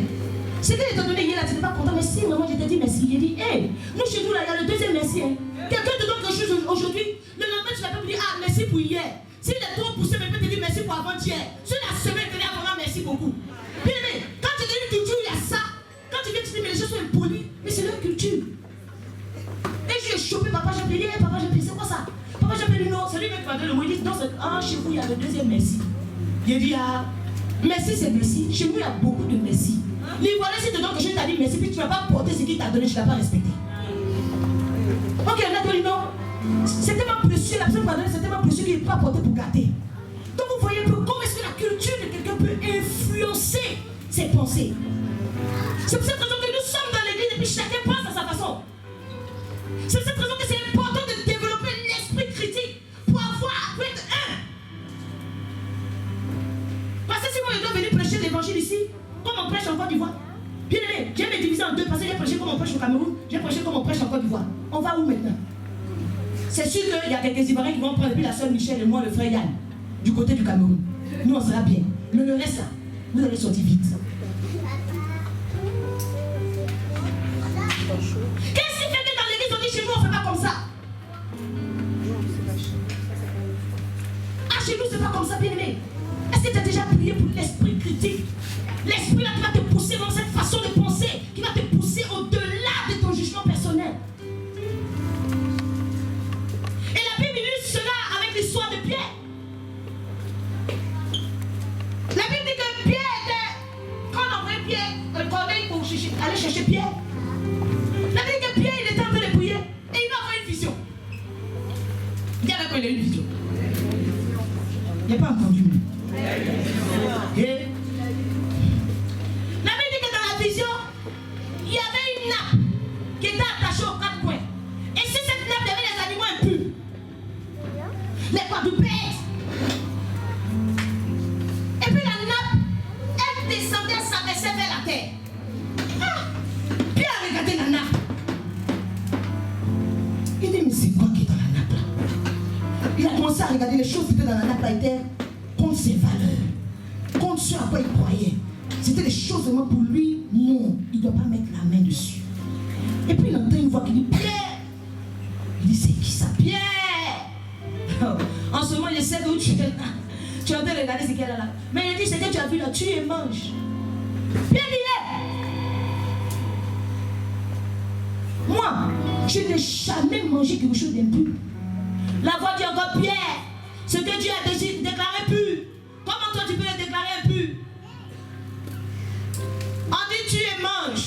c'est que étant donné hier là, tu n'es pas content, mais si vraiment je t'ai dit merci, il dit, hé, nous chez nous là, il y a le deuxième merci. Hein. Quelqu'un te donne quelque chose aujourd'hui, le lendemain tu vas pas me dire, ah, merci pour hier. S'il est trop poussé, mais peut te dire merci pour avant-hier. Sur la semaine, tu dis, ah, vraiment merci beaucoup. Bien aimé, quand tu dis une culture, il y a ça. Quand tu viens, tu dis, mais les choses sont impolies, mais c'est leur culture. Et je suis chopé, papa, j'ai appelé, papa, j'ai appelé, c'est quoi ça? Papa, j'ai appelé, non, c'est lui qui m'a donné le mot, il dit, non, ah, chez vous, il y a le deuxième merci. Il dit, ah, merci, c'est merci. Chez nous, il y a beaucoup de merci. L'Ivoirien, si te donne quelque chose, t'a dit merci, puis tu ne vas pas porter ce qu'il t'a donné, tu ne l'as pas respecté. Ok, on a dit non. C'est tellement précieux, la personne m'a donné, c'est tellement précieux qu'il n'est pas porté pour gâter. Donc vous voyez un peu comment est-ce que la culture de quelqu'un peut influencer ses pensées. C'est pour cette raison que nous sommes dans l'église et puis chacun pense à sa façon. C'est pour cette raison que c'est important de développer l'esprit critique pour être un. Parce que si moi je dois venir prêcher l'évangile ici, comme on prêche en Côte d'Ivoire. Bien aimé, j'ai me diviser en deux parce que j'ai prêché comme on prêche au Cameroun, j'ai prêché comme on prêche en Côte d'Ivoire. On va où maintenant? C'est sûr qu'il y a quelques Ivoiriens qui vont prendre, puis la soeur Michel et moi, le frère Yann, du côté du Cameroun. Nous, on sera bien. Mais le reste là, vous allez sortir vite. Qu'est-ce qui fait que dans l'église, on dit chez nous, on ne fait pas comme ça? Ah, chez nous, c'est pas comme ça, bien aimé. Est-ce que tu as déjà prié pour l'esprit critique? L'esprit là qui va te pousser dans cette façon de penser, qui va te pousser au-delà de ton jugement personnel. Et la Bible illustre cela avec l'histoire de Pierre. La Bible dit que Pierre était, quand on envoyait Pierre, Corneille pour aller chercher Pierre, la Bible dit que Pierre il était en train de prier et il va avoir une vision. Il y avait quoi, il a eu une vision? Il n'a pas entendu. Et la Bible dit que dans la vision, il y avait une nappe qui était attachée aux quatre coins. Et sur cette nappe, il y avait des animaux impurs. Les quadrupèdes. Et puis la nappe, elle descendait, elle s'abaissait vers la terre. Ah, Pierre a regardé la nappe. Il dit, mais c'est quoi qui est dans la nappe là? Il a commencé à regarder les choses qui étaient dans la nappe là, étaient contre ses valeurs, contre ce à quoi il croyait. C'était des choses vraiment pour lui, non, il ne doit pas mettre la main dessus. Et puis il entend une voix qui dit, Pierre. Il dit, c'est qui ça? Pierre. En ce moment, il sait d'où tu es là. Tu es en train de regarder ce qu'elle a là. Mais il dit, c'est que tu as vu là, tu et mange. Pierre dit, moi, je n'ai jamais mangé quelque chose d'impur. La voix dit encore, Pierre, ce que Dieu a déclaré pur, comment toi tu peux le déclarer impur? On dit tu et mange.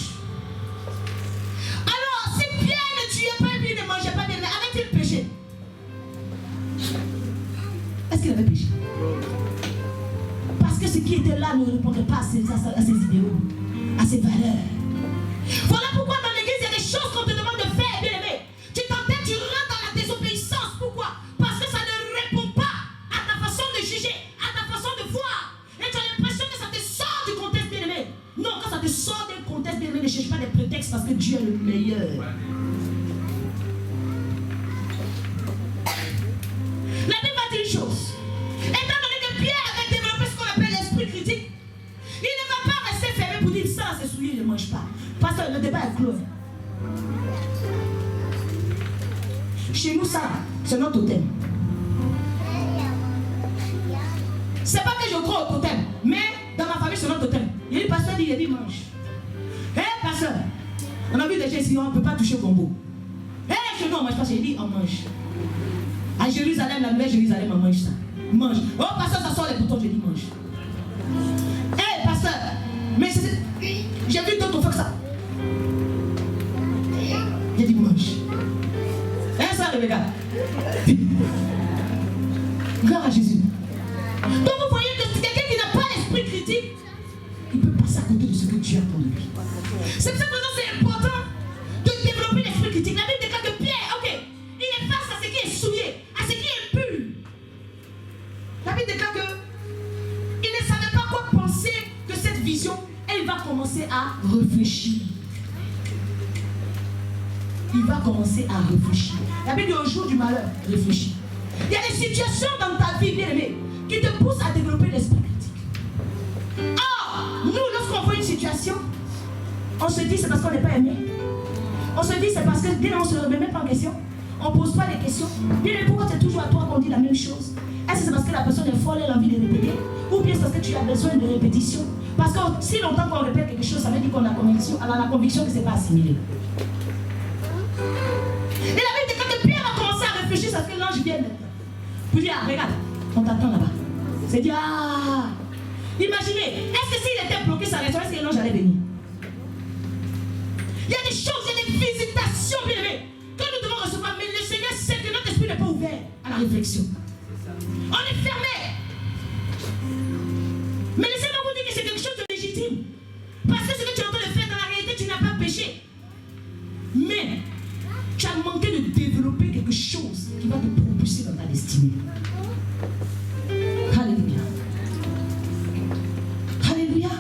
Alors, si Pierre ne tuait pas et puis ne mangeait pas bien, avait-il péché? Est-ce qu'il avait péché? Parce que ce qui était là ne répondait pas à ses idéaux, à ses valeurs. Voilà pourquoi dans l'église, il y a des choses qu'on te demande de faire, bien aimé. Tu t'entêtes, tu rentres dans la désobéissance. Pourquoi? Parce que ça ne répond pas à ta façon de juger, à ta façon de voir. Et tu as l'impression que ça te sort du contexte, bien aimé. Non, quand ça te sort d'un contexte, bien aimé, ne cherche pas des prétextes parce que Dieu est le meilleur. La Bible va dire une chose. Étant donné que Pierre avait développé ce qu'on appelle l'esprit critique, il ne va pas rester fermé pour dire ça, c'est souillé, il ne mange pas. Parce que le débat est clos. Chez nous, ça, c'est notre totem. C'est pas que je crois au totem, mais dans ma famille, c'est notre totem. Il y a une pasteur qui dit mange. Hé, pasteur, On a vu des gens ici, on ne peut pas toucher au gombo. Chez nous, on ne mange pas, j'ai dit, on mange. À Jérusalem, la nouvelle Jérusalem, on mange ça. Mange. Oh, pasteur, ça sort les boutons, j'ai dit, mange. Pasteur, mais j'ai vu d'autres faire ça. J'ai dit, mange. Ça, Rebecca. Gloire à Jésus. Donc, vous voyez que quelqu'un qui n'a pas l'esprit critique, il peut passer à côté de ce que Dieu a pour lui. C'est pour ça que c'est important de développer l'esprit critique. La Bible déclare que Pierre, ok, il est face à ce qui est souillé, à ce qui est pur. La Bible déclare que il ne savait pas quoi penser que cette vision, elle va commencer à réfléchir. Il va commencer à réfléchir. La Bible dit au jour du malheur, réfléchis. Il y a des situations dans ta vie, bien aimée, qui te poussent à développer l'esprit critique. Or, nous, lorsqu'on voit une situation, on se dit c'est parce qu'on n'est pas aimé. On se dit c'est parce que dès qu'on ne se remet même pas en question, on ne pose pas les questions. Bien aimé, pourquoi c'est toujours à toi qu'on dit la même chose? Est-ce que c'est parce que la personne est folle, elle a envie de répéter? Ou bien c'est parce que tu as besoin de répétition? Parce que si longtemps qu'on répète quelque chose, ça veut dire qu'on a conviction, alors la conviction que ce n'est pas assimilé. Et la Bible dit que Pierre a commencé à réfléchir à ce que l'ange vient maintenant. Puis dire, regarde, on t'attend là-bas. C'est dit, imaginez, est-ce que s'il était bloqué sa restauration, est-ce que l'ange allait venir? Il y a des choses, il y a des visitations, bien aimées, que nous devons recevoir, mais le Seigneur sait que notre esprit n'est pas ouvert à la réflexion. On est fermé. Mais laissez-moi vous dire que c'est quelque chose de légitime. Parce que ce que tu es en train de faire, dans la réalité, tu n'as pas péché. Mais tu as manqué de développer quelque chose qui va te propulser dans ta destinée. Alléluia. Alléluia.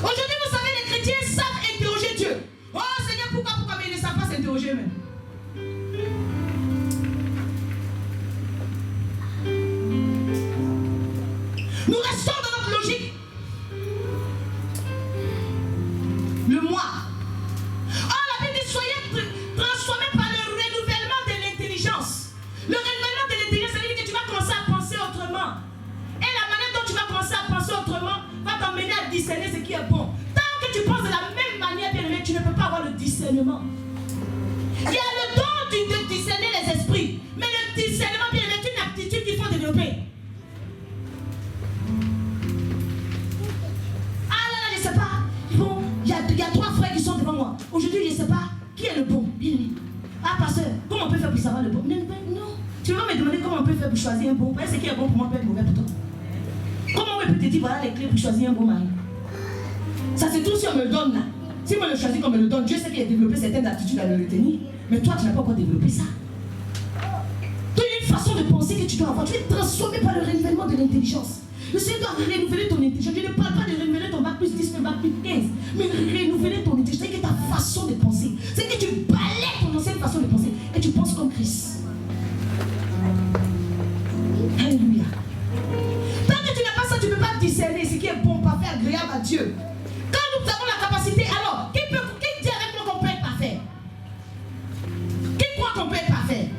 Aujourd'hui, vous savez, les chrétiens savent interroger Dieu. Oh Seigneur, pourquoi, mais ils ne savent pas s'interroger eux-mêmes. Nous restons dans notre logique. Le moi. Oh, la Bible dit, soyez transformés par le renouvellement de l'intelligence. Le renouvellement de l'intelligence, ça veut dire que tu vas commencer à penser autrement. Et la manière dont tu vas commencer à penser autrement va t'emmener à discerner ce qui est bon. Tant que tu penses de la même manière, bien aimé, tu ne peux pas avoir le discernement. Il y a le don de discerner les esprits. Mais le discernement, bien aimé, c'est une aptitude qu'il faut développer. Ah là là, je ne sais pas. Bon, il y a 3 frères qui sont devant moi. Aujourd'hui, je ne sais pas qui est le bon. Bien aimé. Ah, pasteur, comment on peut faire pour savoir le bon? Non. Tu vas me demander comment on peut faire pour choisir un bon. Ce qui est bon pour moi peut être mauvais pour toi. Comment on peut te dire voilà les clés pour choisir un bon mari? Ça c'est tout si on me le donne là. Si on me le choisit, qu'on me le donne, Dieu sait qu'il a développé certaines aptitudes à le retenir. Mais toi, tu n'as pas encore développé ça. Tu as une façon de penser que tu dois avoir. Tu es transformé par le renouvellement de l'intelligence. Le Seigneur doit renouveler ton intelligence. Je ne parle pas de renouveler ton bac plus 10, ton bac plus 15. Mais renouveler ton intelligence. C'est que ta façon de penser. C'est que tu balayes ton ancienne façon de penser. Et tu penses comme Christ. Alléluia. Tant que tu n'as pas ça, tu ne peux pas discerner ce qui est bon, parfait, agréable à Dieu. Quand nous avons la capacité, alors, qui dit avec nous qu'on peut être parfait? Qui croit qu'on peut être parfait?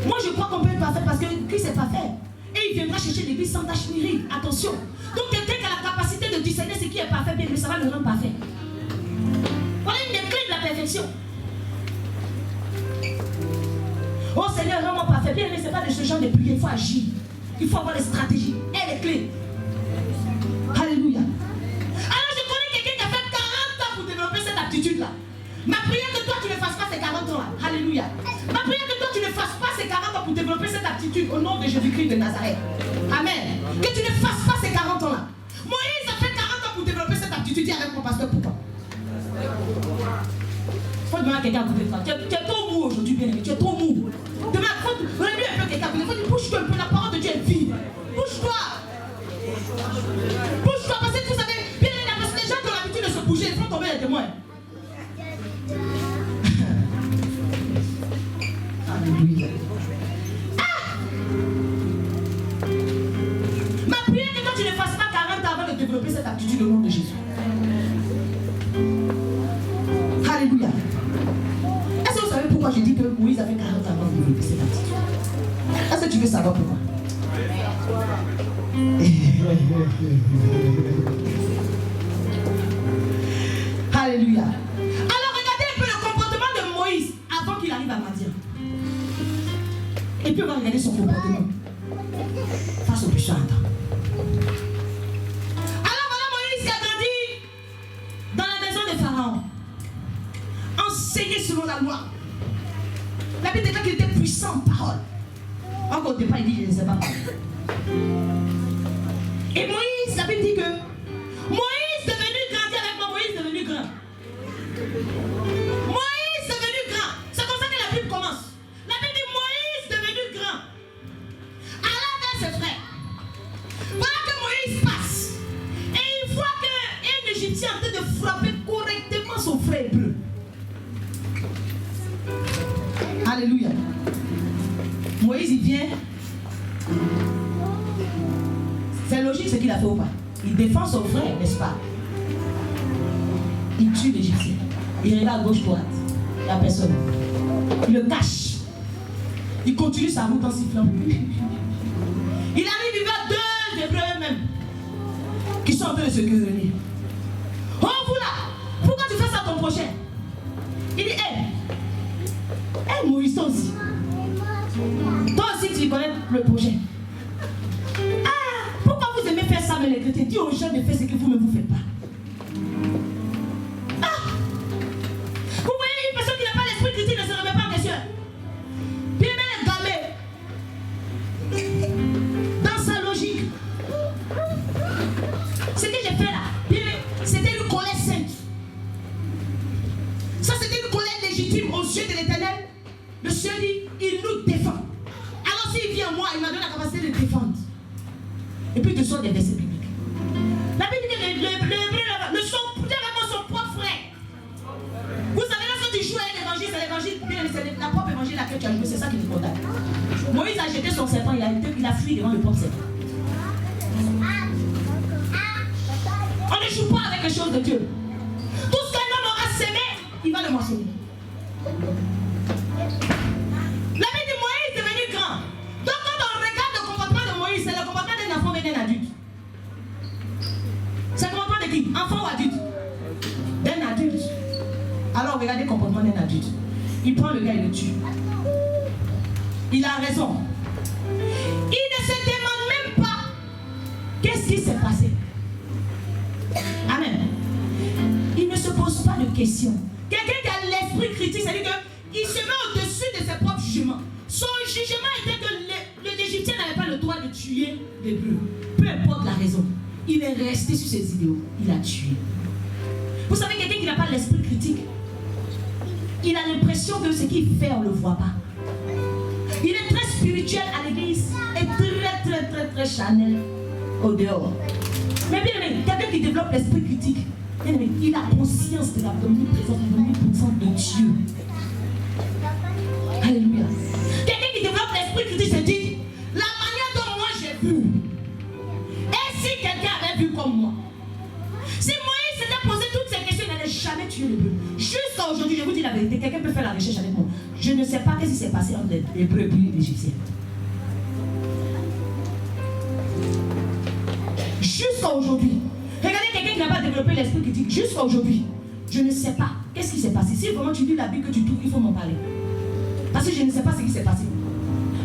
Moi, je crois qu'on peut être parfait parce que Christ est parfait. Et il viendra chercher l'église sans tache ni ride. Attention. Donc, quelqu'un qui a la capacité de discerner ce qui est parfait, bien, mais ça va le rendre parfait. Voilà une des clés de la perfection. Oh Seigneur, rends-moi parfait. Bien, mais ce n'est pas de ce genre de prière. Il faut agir. Il faut avoir des stratégies et les clés. Alléluia. Alors, je connais quelqu'un qui a fait 40 ans pour développer cette aptitude-là. Ma prière que toi, tu ne fasses pas ces 40 ans-là. Alléluia. Ma prière que toi, tu ne fasses pas ces 40 ans pour développer cette aptitude au nom de Jésus-Christ de Nazareth. Amen. Que tu ne fasses pas ces 40 ans-là. Moïse a fait 40 ans pour développer cette aptitude. Dis avec mon pasteur, pourquoi? Il faut demander à quelqu'un à côté de toi. Tu es trop mou aujourd'hui, bien aimé. Tu es trop mou. Demain, il faut réunir un peu quelqu'un. Il faut dire, bouge-toi un peu. La parole de Dieu est vive. Bouge-toi. Bouge-toi. Parce que vous savez, bien aimé, parce que les gens qui ont l'habitude de se bouger, ils font tomber les témoins. Alléluia. Ma prière que toi tu ne fasses pas 40 ans avant de développer cette aptitude au nom de Jésus. Alléluia. Est-ce que vous savez pourquoi je dis que Moïse a fait 40 ans avant de développer cette aptitude? Est-ce que tu veux savoir pourquoi? Alléluia. Alors regardez. puis on va regarder son comportement face au puissant Adam. Alors voilà Moïse qui a grandi dans la maison de Pharaon, enseigné selon la loi. La Bible déclare qu'il était puissant en parole. Encore au départ, il dit je ne sais pas parler. Et Moïse, la Bible dit que Moïse devenu grand, dit avec moi, Moïse devenu grand. Moïse devenu grand. C'est comme ça que la Bible commence. La Bible dit Moïse devenu grand. Allah vers ses frères. Voilà que Moïse passe. Et il voit qu'un Égyptien est en train de frapper correctement son frère hébreu. Alléluia. Moïse il vient. C'est logique ce qu'il a fait ou pas. Il défend son frère, n'est-ce pas? Il tue l'Égyptien. Il regarde à gauche, droite. Il n'y a personne. Il le cache. Il continue sa route en sifflant. Il arrive, il voit deux Hébreux même qui sont en train de se quereller. Oh vous là, pourquoi tu fais ça à ton prochain? Il dit, hé, Moïse, toi aussi. Toi aussi tu connais le projet. Ah, pourquoi vous aimez faire ça avec les chrétiens? Dis aux gens de faire ce que vous-même vous ne faites pas. Ah, vous voyez une personne qui n'a pas l'esprit critique ne se remet pas en question. Puis elle met les gamins dans sa logique. Ce que j'ai fait là, c'était une colère sainte. Ça c'était une colère légitime aux yeux de l'Éternel. Le Seigneur dit, il nous défend. Alors s'il vient moi, il m'a donné la capacité de défendre. Et puis de sortir des versets bibliques. La Bible dit que le son propre frère. Vous savez, lorsque tu joues à l'évangile, c'est l'évangile, c'est la propre évangile à laquelle tu as joué, c'est ça qui te condamne. Moïse a jeté son serpent, il a fui devant le propre serpent. On ne joue pas avec les choses de Dieu. Tout ce qu'un homme aura sémé, il va le moissonner. La vie de Moïse est devenu grand. Donc quand on regarde le comportement de Moïse, c'est le comportement d'un enfant et d'un adulte. C'est le comportement de qui? Enfant ou adulte? D'un adulte. Alors regardez le comportement d'un adulte. Il prend le gars et le tue. Il a raison. Il ne se demande même pas qu'est-ce qui s'est passé. Amen. Il ne se pose pas de questions. Quelqu'un qui a l'esprit critique, c'est-à-dire qu'il se met au-dessus de ses propres jugements. Son jugement était que l'Égyptien n'avait pas le droit de tuer l'Hébreu. Peu importe la raison. Il est resté sur ses idéaux. Il a tué. Vous savez, quelqu'un qui n'a pas l'esprit critique, il a l'impression que ce qu'il fait, on ne le voit pas. Il est très spirituel à l'église et très charnel au dehors. Mais bien aimé, quelqu'un qui développe l'esprit critique, bien aimé, il a conscience de la omniprésence, de l'omniprésence de Dieu. Alléluia. Quelqu'un qui développe l'esprit critique se dit, la manière dont moi j'ai vu, et si quelqu'un avait vu comme moi, si Moïse s'était posé toutes ces questions, il n'allait jamais tuer le peuple. Jusqu'à aujourd'hui, je vous dis la vérité, quelqu'un peut faire la recherche avec moi. Je ne sais pas ce qui s'est passé entre les Hébreux et l'Égyptien. Jusqu'à aujourd'hui, regardez quelqu'un qui n'a pas développé l'esprit critique. Jusqu'à aujourd'hui, je ne sais pas qu'est-ce qui s'est passé. Si vraiment tu lis la Bible que tu trouves, il faut m'en parler. Parce que je ne sais pas ce qui s'est passé.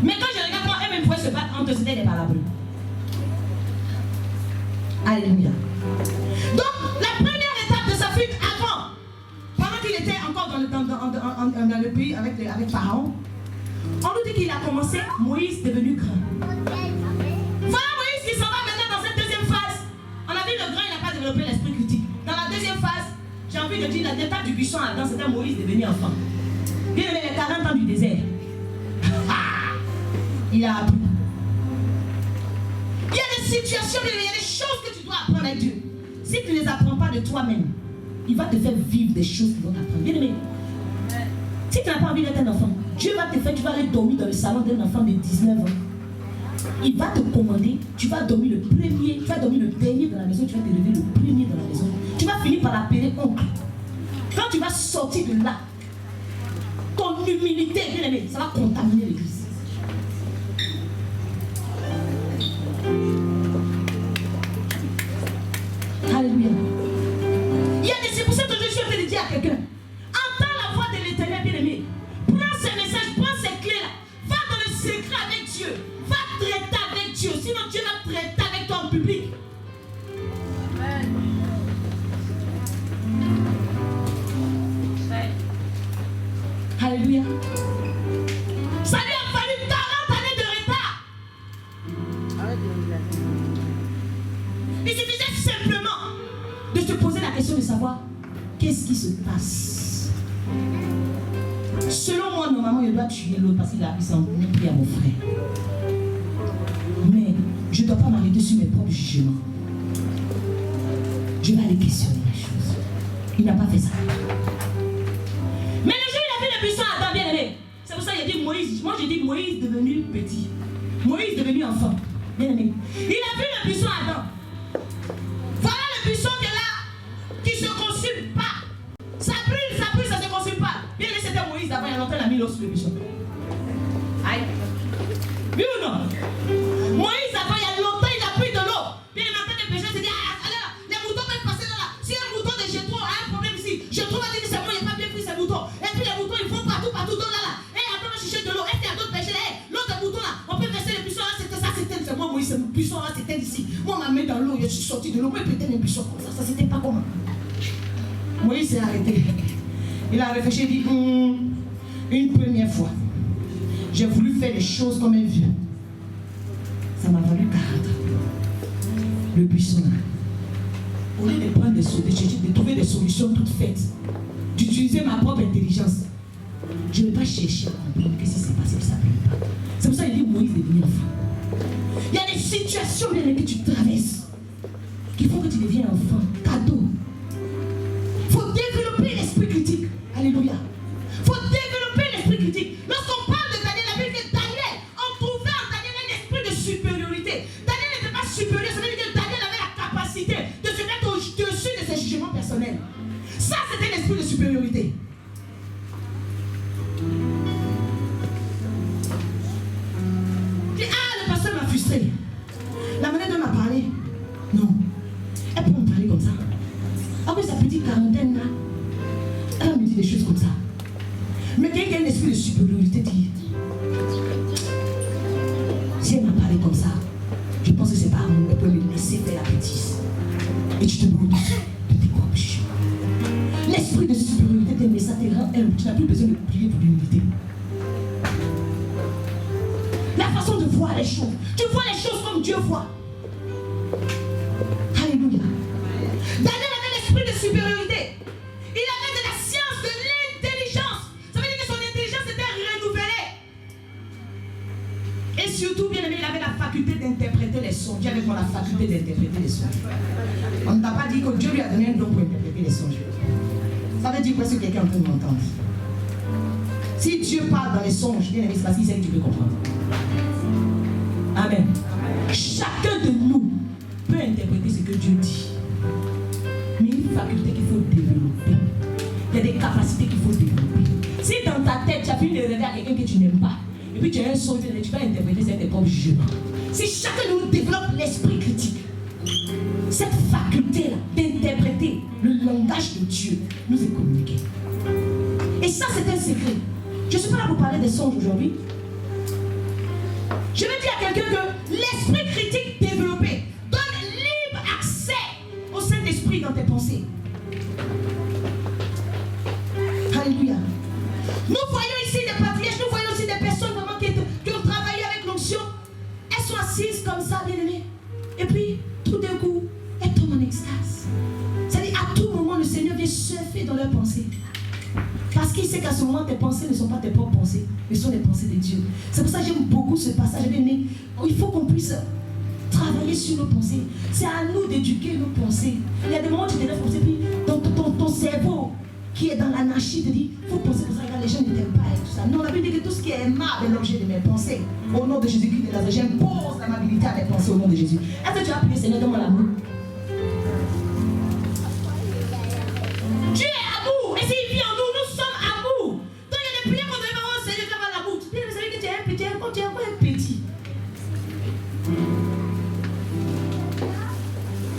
Mais quand je regarde comment eux-mêmes pouvaient se battre entre eux, c'était des palabres. Alléluia. Donc, la première étape de sa fuite avant, pendant qu'il était encore dans le pays avec Pharaon, on nous dit qu'il a commencé, Moïse devenu grand. Voilà Moïse qui s'en va maintenant dans cette deuxième phase. On a vu le grand, il n'a pas développé l'esprit critique. Dans la deuxième phase, j'ai envie de dire, l'étape du buisson Adam, c'était Moïse devenu enfant. Il avait les 40 ans du désert. Il a appris. Il y a des situations, il y a des choses que tu dois apprendre avec Dieu. Si tu ne les apprends pas de toi-même, il va te faire vivre des choses qui vont t'apprendre. Bien aimé, si tu n'as pas envie d'être un enfant, Dieu va te faire, tu vas aller dormir dans le salon d'un enfant de 19 ans. Il va te commander, tu vas dormir le premier, tu vas dormir le dernier dans la maison, tu vas te lever le premier dans la maison. Tu vas finir par l'appeler oncle. Quand tu vas sortir de là, ton humilité, bien aimé, ça va contaminer l'église. Alléluia. C'est pour ça que je suis en train de dire à quelqu'un, entends la voix de l'Éternel, bien aimé. Prends ces messages, prends ces clés-là. Va dans le secret Alléluia. Ça lui a fallu 40 années de retard. Il suffisait simplement de se poser la question de savoir qu'est-ce qui se passe. Selon moi, normalement, je dois tuer l'autre parce qu'il a pris à mon frère. Mais je ne dois pas m'arrêter sur mes propres jugements. Je vais aller questionner la chose. Il n'a pas fait ça. Mais le jour où il a vu le buisson Adam, bien aimé, c'est pour ça qu'il a dit Moïse. Moi, j'ai dit Moïse devenu petit. Moïse devenu enfant. Bien aimé. Il a vu le buisson Adam. Voilà le buisson qui est là, qui ne se consume pas. Ça brûle, ça ne se consume pas. Bien aimé, c'était Moïse d'avant, il a longtemps, il a mis l'eau sur le buisson. Aïe. Oui ou non? Moïse avant, il y a longtemps, il a pris de l'eau. Bien aimé, en train de pêcher, il s'est dit, allez, les moutons peuvent passer là. Si un mouton de Jétro a un problème ici, Jétro va dire que c'est moi, il n'a pas bien pris ses moutons. Et puis les moutons, ils vont partout, dans là. Et après, on va chercher de l'eau. Et puis il y a d'autres pêcheurs. L'autre mouton là, on peut verser le buisson là, c'était ça, c'était c'est moi, Moïse, ce buisson là, c'était ici. Moi, on m'a mis dans l'eau, je suis sorti de l'eau. Moi, peut-être un buisson comme ça, c'était pas comment. Moïse s'est arrêté. Il a réfléchi, il dit, une première fois, j'ai voulu faire les choses comme un vieux. Ça m'a valu 40 ans. Le buisson là. Au lieu de prendre des solutions, de trouver des solutions toutes faites, d'utiliser ma propre intelligence, je ne vais pas chercher à comprendre qu'est-ce qui s'est passé pour ça. C'est pour ça qu'il dit Moïse est devenu enfant. Il y a des situations bien que tu traverses qui font que tu deviens enfant. Cadeau. Il faut développer l'esprit critique. Alléluia. Il faut développer l'esprit critique. Lorsqu'on parle de Daniel, la Bible dit que Daniel, on trouvait en Daniel un esprit de supériorité. Daniel n'était pas supérieur, ça veut dire que Daniel avait la capacité de se mettre au-dessus de ses jugements personnels. Ça, c'était l'esprit de supériorité. Le pasteur m'a frustré. La manière dont il m'a parlé, non. Elle peut me parler comme ça. Après sa petite quarantaine là, elle va me dire des choses comme ça. Mais quelqu'un qui a un esprit de supériorité dit, si elle m'a parlé comme ça, je pense que c'est pas amour, elle peut me laisser faire la bêtise. Et tu te brûles de tes propres jugements. L'esprit de supériorité t'aime, ça te rend humble. Tu n'as plus besoin de prier pour l'humilité. La façon de voir les choses. Tu vois les choses comme Dieu voit. Alléluia. Daniel avait l'esprit de supériorité. Il avait de la science, de l'intelligence. Ça veut dire que son intelligence était renouvelée. Et surtout, bien aimé, il avait la faculté d'interpréter les songes. Dis avec moi la faculté d'interpréter les songes. On ne t'a pas dit que Dieu lui a donné un don pour interpréter les songes. Ça veut dire quoi si quelqu'un peut m'entendre? Si Dieu parle dans les songes, bien aimé, c'est parce qu'il sait que tu peux comprendre. Amen. Chacun de nous peut interpréter ce que Dieu dit. Mais une faculté qu'il faut développer. Il y a des capacités qu'il faut développer. Si dans ta tête, tu as fini de rêver à quelqu'un que tu n'aimes pas, et puis tu as un son, tu vas interpréter tes propres jugements. Si chacun de nous développe l'esprit critique, cette faculté-là d'interpréter le langage de Dieu nous est communiqué. Et ça, c'est un secret. Je ne suis pas là pour parler des songes aujourd'hui. Je veux dire à quelqu'un que l'esprit critique développé donne libre accès au Saint-Esprit dans tes pensées. Alléluia. Nous voyons ici des patriarches, nous voyons aussi des personnes vraiment qui ont travaillé avec l'onction. Elles sont assises comme ça, bien aimées. Et puis, tout d'un coup, elles tombent en extase. C'est-à-dire, à tout moment, le Seigneur vient surfer dans leurs pensées. Parce qu'il sait qu'à ce moment, tes pensées ne sont pas tes propres pensées, mais sont les pensées de Dieu. C'est pour ça que j'aime beaucoup ce passage. Il faut qu'on puisse travailler sur nos pensées. C'est à nous d'éduquer nos pensées. Il y a des moments où tu te lèves comme ça, puis ton cerveau qui est dans l'anarchie te dit, il faut penser pour ça, les gens ne t'aiment pas et tout ça. Non, la Bible dit que tout ce qui est aimable est l'objet de mes pensées. Au nom de Jésus-Christ de Nazareth, j'impose l'amabilité à mes pensées au nom de Jésus. Est-ce que tu as prié, Seigneur, donne-moi l'amour? Dieu est amour. Et s'il vit en nous, nous sommes amour. Donc il y a des prières qu'on devait avoir au Seigneur, faire l'amour. Vous savez que tu es un petit, quand tu es encore un petit.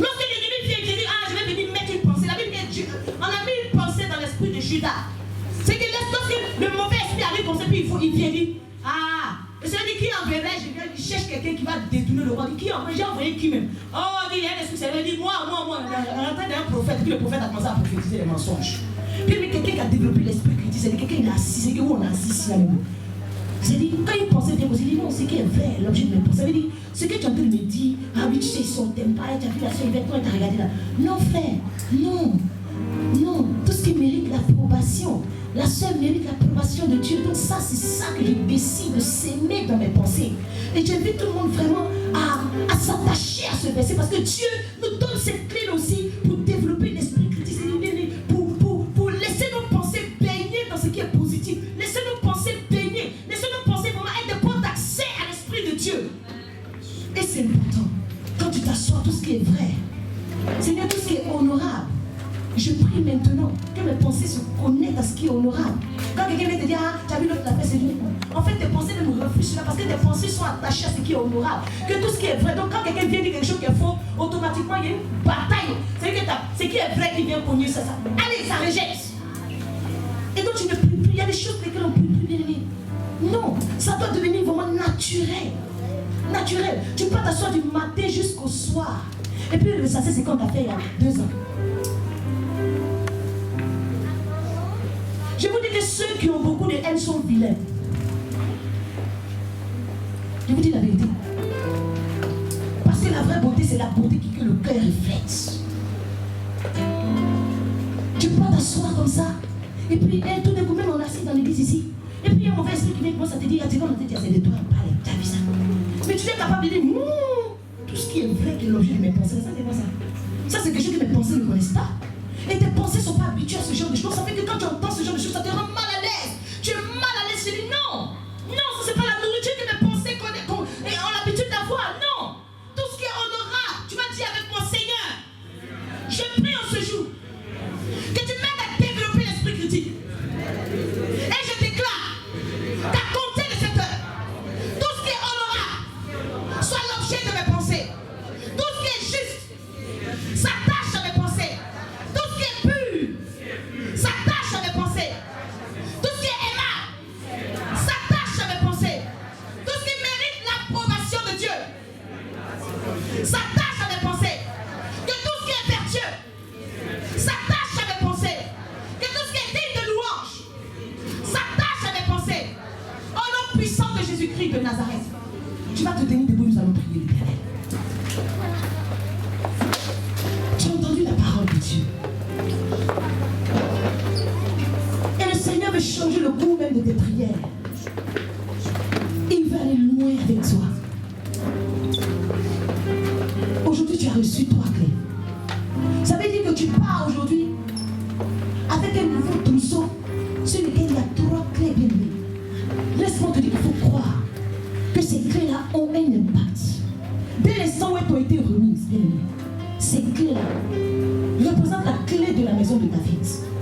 Lorsque l'ennemi vient et dit, je vais venir mettre une pensée. La Bible dit, on a mis une pensée dans l'esprit de Judas. C'est que lorsque le mauvais esprit arrive comme ça, puis il vient dire, le Seigneur dit, qui enverrait? Il cherche quelqu'un qui va détourner le roi. Il dit, qui enverrait? J'ai envoyé qui même? Il y a un esprit, il dit, moi, en train d'un prophète. Puis le prophète a commencé à prophétiser les mensonges. Puis mais quelqu'un qui a développé l'esprit critique, c'est quelqu'un qui est assis, c'est où on est assis ici là-même. C'est-à-dire, quand il pensait bien, il dit non, ce qui est vrai, l'objet de mes pensées. Ça veut dire, ce que tu es en train de me dire, ah oui, tu sais, ils sont t'aiment pas, tu as vu la soeur Yvette, quand tu as regardé là. Non, frère, non, non, tout ce qui mérite l'approbation. La soeur mérite l'approbation de Dieu. Donc ça, c'est ça que je décide de s'aimer dans mes pensées. Et j'invite tout le monde vraiment à s'attacher à ce verset parce que Dieu nous donne cette clé aussi pour développer l'esprit critique, pour laisser nos pensées baigner dans ce qui est positif. Laissez nos pensées baigner. Laissez nos pensées vraiment être des points d'accès à l'esprit de Dieu. Et c'est important. Quand tu t'assois, tout ce qui est vrai, Seigneur, tout ce qui est honorable, je prie maintenant que mes pensées se connectent à ce qui est honorable. Quand quelqu'un vient te dire, ah, tu as vu l'autre la fait, c'est lui. En fait, tes pensées ne me refusent pas parce que tes pensées sont attachées à ce qui est honorable. Que tout ce qui est vrai. Donc, quand quelqu'un vient dire quelque chose qui est faux, automatiquement, il y a une bataille. C'est-à-dire que ce qui est vrai qui vient cogner, ça. Allez, ça rejette. Et donc, tu ne pries plus. Il y a des choses lesquelles on ne prie plus, bien aimé. Non, ça doit devenir vraiment naturel. Naturel. Tu peux t'asseoir du matin jusqu'au soir. Et puis, le sachet, c'est quand tu as fait il y a 2 ans. Je vous dis que ceux qui ont beaucoup de haine sont vilains. Je vous dis la vérité. Parce que la vraie beauté, c'est la beauté que le cœur reflète. Tu peux t'asseoir comme ça. Et puis, tout d'un coup, même on est assis dans l'église ici. Et puis, il y a un mauvais esprit qui vient commencer à te dire, tu vas dans ta tête, c'est de toi, parler. Tu as vu ça? Mais tu es capable de dire, tout ce qui est vrai qui est l'objet de mes pensées, ça, c'est pas ça. Ça, c'est quelque chose que mes pensées ne connaissent pas. Et tes pensées ne sont pas habituées à ce genre de choses. Ça fait que quand tu entends ce genre de choses, ça te rend mal à l'aise. Tu es mal à l'aise. Tu dis non. Non, ça c'est pas la nourriture que mes pensées ont l'habitude d'avoir. Non. Tout ce qui est honorable, tu vas dire avec moi, Seigneur, je prie en ce jour que tu m'aides à développer l'esprit critique. Et je déclare qu'à compter de cette heure, tout ce qui est honorable soit l'objet de mes pensées. Tout ce qui est juste s'attache à mes pensées. S'attache à mes pensées. Tout ce qui est aimable s'attache à mes pensées. Tout ce qui mérite l'approbation de Dieu s'attache à mes pensées. Que tout ce qui est vertueux s'attache à mes pensées. Que tout ce qui est digne de louange s'attache à mes pensées. Au nom puissant de Jésus-Christ de Nazareth. Tu vas te tenir debout, nous allons prier l'Éternel. Tu as entendu la parole de Dieu. Veut changer le goût même de tes prières. Il va aller loin avec toi. Aujourd'hui, tu as reçu 3 clés. Ça veut dire que tu pars aujourd'hui avec un nouveau trousseau sur lequel il y a 3 clés bien aimées. Laisse-moi te dire qu'il faut croire que ces clés-là ont un impact. Dès l'instant où elles t'ont été remises, bien aimées, ces clés-là représentent la clé de la maison de David.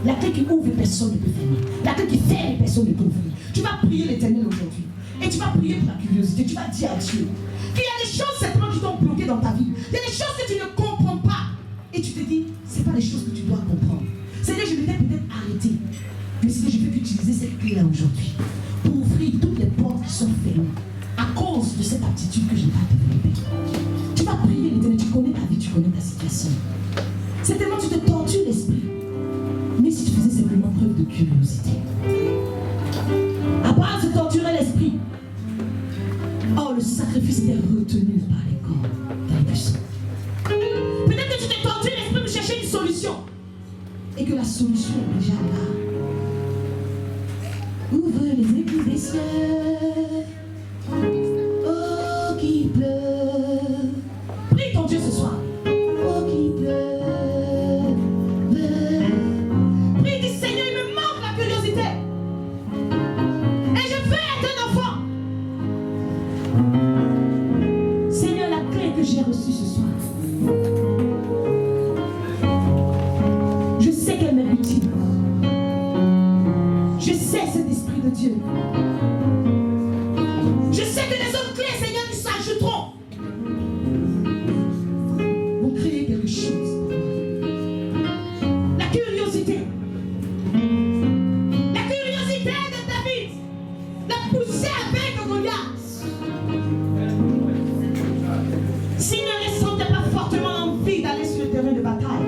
La clé qui ouvre, personne ne peut fermer. La clé qui ferme, personne ne peut ouvrir. Tu vas prier l'Éternel aujourd'hui. Et tu vas prier pour la curiosité. Tu vas dire à Dieu qu'il y a des choses certainement qui t'ont bloqué dans ta vie. Il y a des choses que tu ne comprends pas. Et tu te dis, ce n'est pas les choses que tu dois comprendre. Seigneur, je m'étais peut-être arrêté. Mais Seigneur, je vais utiliser cette clé-là aujourd'hui pour ouvrir toutes les portes qui sont fermées à cause de cette aptitude que je n'ai pas développée. Tu vas prier l'Éternel. Tu connais ta vie, tu connais ta situation. Certainement, tu te tortures l'esprit. Mais si tu faisais simplement preuve de curiosité, à part se torturer l'esprit, oh, le sacrifice était retenu par les corps dans les sang. Peut-être que tu te tortures l'esprit pour chercher une solution et que la solution est déjà là. Ouvre les écluses des cieux, oh qui pleut. Prie ton Dieu ce soir. Oh qui pleut. J'ai reçu ce soir. Je sais qu'elle m'est utile. Je sais cet esprit de Dieu. Je sais que les autres clés, Seigneur, qui s'ajouteront vont créer quelque chose pour moi. La curiosité. La curiosité de David l'a poussé avec Goliath. S'il ne ressentait pas fortement envie d'aller sur le terrain de bataille,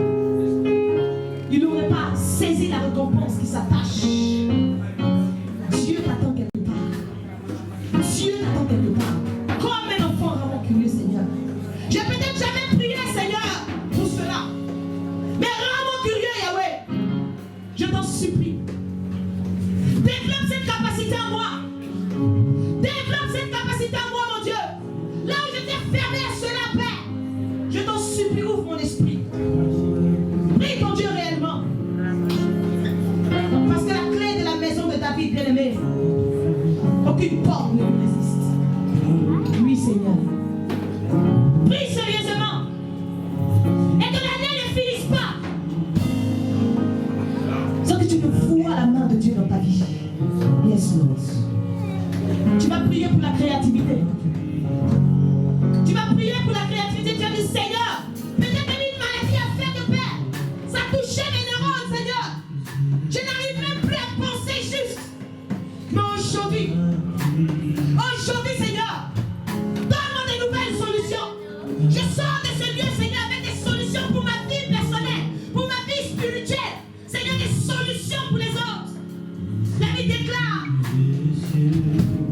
il n'aurait pas saisi la récompense bien-aimé, aucune porte ne lui résiste. Oui, Seigneur. Prie sérieusement. Et que l'année ne finisse pas sans que tu ne vois la main de Dieu dans ta vie. Yes, Lord. Tu vas prier pour la créativité. Tu vas prier pour la créativité. Tu vas dire, Seigneur, peut-être que une maladie a fait de paix. Ça touchait mes neurones, Seigneur. Je n'arrive même plus à penser juste. Mais aujourd'hui, Seigneur, donne-moi des nouvelles solutions. Je sors de ce lieu, Seigneur, avec des solutions pour ma vie personnelle, pour ma vie spirituelle. Seigneur, des solutions pour les autres. La vie déclare.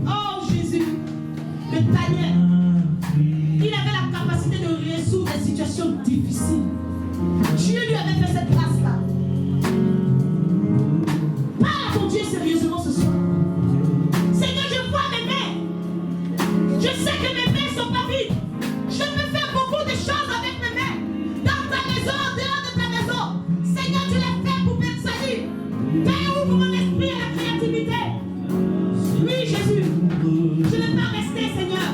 Oh Jésus, le Daniel, il avait la capacité de résoudre des situations difficiles. Dieu lui avait fait cette grâce-là. Parle à ton Dieu sérieusement ce soir. Seigneur, je vois mes mains. Je sais que mes mains sont pas vides. Je peux faire beaucoup de choses avec mes mains. Dans ta maison, dehors de ta maison. Seigneur, tu l'as fait pour faire salut. Père, ouvre mon esprit à la créativité. Oui, Jésus. Je ne veux pas rester, Seigneur,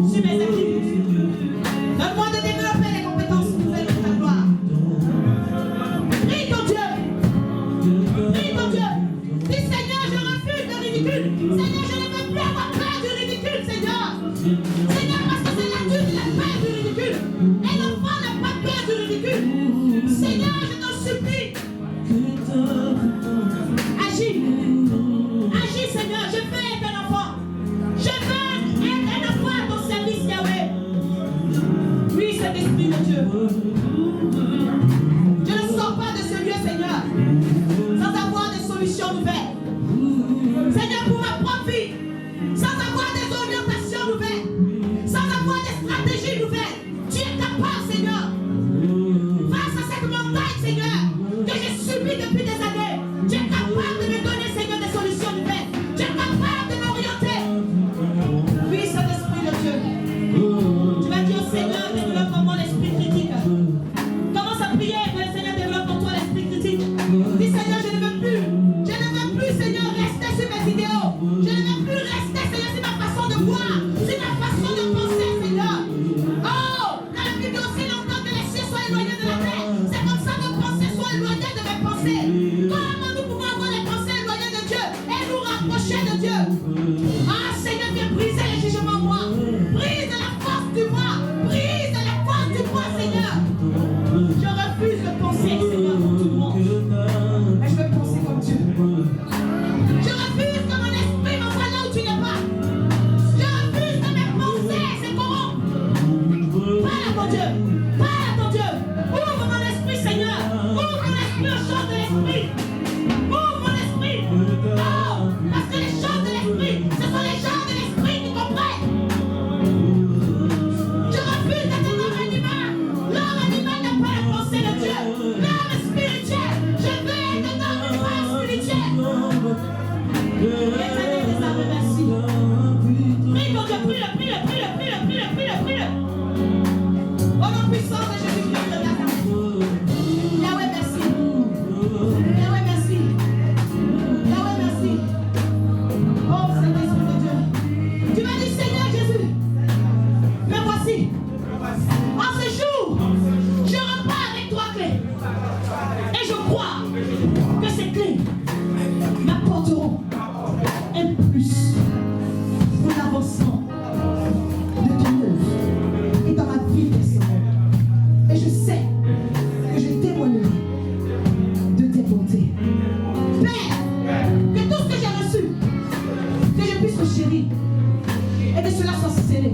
sur mes acquis. Donne-moi de développer les compétences nouvelles de ta gloire. Prie ton Dieu. Prie ton Dieu. Dis, Seigneur, je refuse le ridicule. Seigneur, je ne veux plus avoir peur du ridicule, Seigneur. Seigneur, parce que c'est l'adulte qui a peur du ridicule. Et l'enfant n'a pas peur du ridicule. Seigneur, je t'en supplie. Agis. Agis, Seigneur. Je veux être un enfant. Je veux être un enfant à ton service, Yahweh. Oui, cet esprit de Dieu. Je ne sors pas de ce lieu, Seigneur, sans avoir des solutions nouvelles. Seigneur, pour ma propre vie, sans avoir des orientations nouvelles, sans avoir des stratégies nouvelles. Tu es capable, Seigneur. Face à cette montagne, Seigneur, que j'ai subie depuis des années, tu es capable de me donner, Seigneur, des solutions nouvelles. Tu es capable de m'orienter. Oui, cet esprit de Dieu. Tu vas dire au Seigneur, développe en moi l'esprit critique. Commence à prier que le Seigneur développe en toi l'esprit critique. Dis, Seigneur, je ne veux plus, Seigneur, rester sur mes idéaux. Je ne veux plus rester, Seigneur, sur ma façon de voir, sur ma façon de penser, Seigneur. Oh, dans la Bible aussi longtemps que les cieux soient éloignés de la terre. C'est comme ça que nos pensées soient éloignées de mes pensées. Comment nous pouvons avoir des pensées éloignées de Dieu et nous rapprocher de Dieu? Ah, Seigneur, viens briser les jugements en moi. Brise la force du moi. Brise la force du moi, Seigneur. Je refuse de penser, Seigneur, comme tout le monde. Mais je veux penser comme Dieu. Je refuse que mon esprit m'envoie là où tu n'es pas. Je refuse que mes pensées se corrompent. Parle à ton Dieu. Parle à ton Dieu. Ouvre mon esprit, Seigneur. Ouvre mon esprit aux choses de l'esprit. Ouvre mon esprit. Oh, parce que les choses de l'esprit, ce sont les gens de l'esprit qui comprennent. Je refuse d'être un homme animal. L'homme animal n'a pas la pensée de Dieu. L'homme spirituel. Je veux être un homme spirituel. Éternel des armes, merci. Prie ton Dieu, prie-le. Au nom puissant de Jésus-Christ de Nazareth. Yahweh, merci. Yahweh, merci. Yahweh, merci. Oh, Saint-Esprit de Dieu. Tu m'as dit, Seigneur Jésus, me voici. En ce jour, je repars avec trois clés. Et je crois que ces clés m'apporteront un plus pour l'avancement de ton œuvre et dans ma vie personnelle. Et je sais que je témoignerai de tes bontés. Père, que tout ce que j'ai reçu, que je puisse le chérir et que cela soit scellé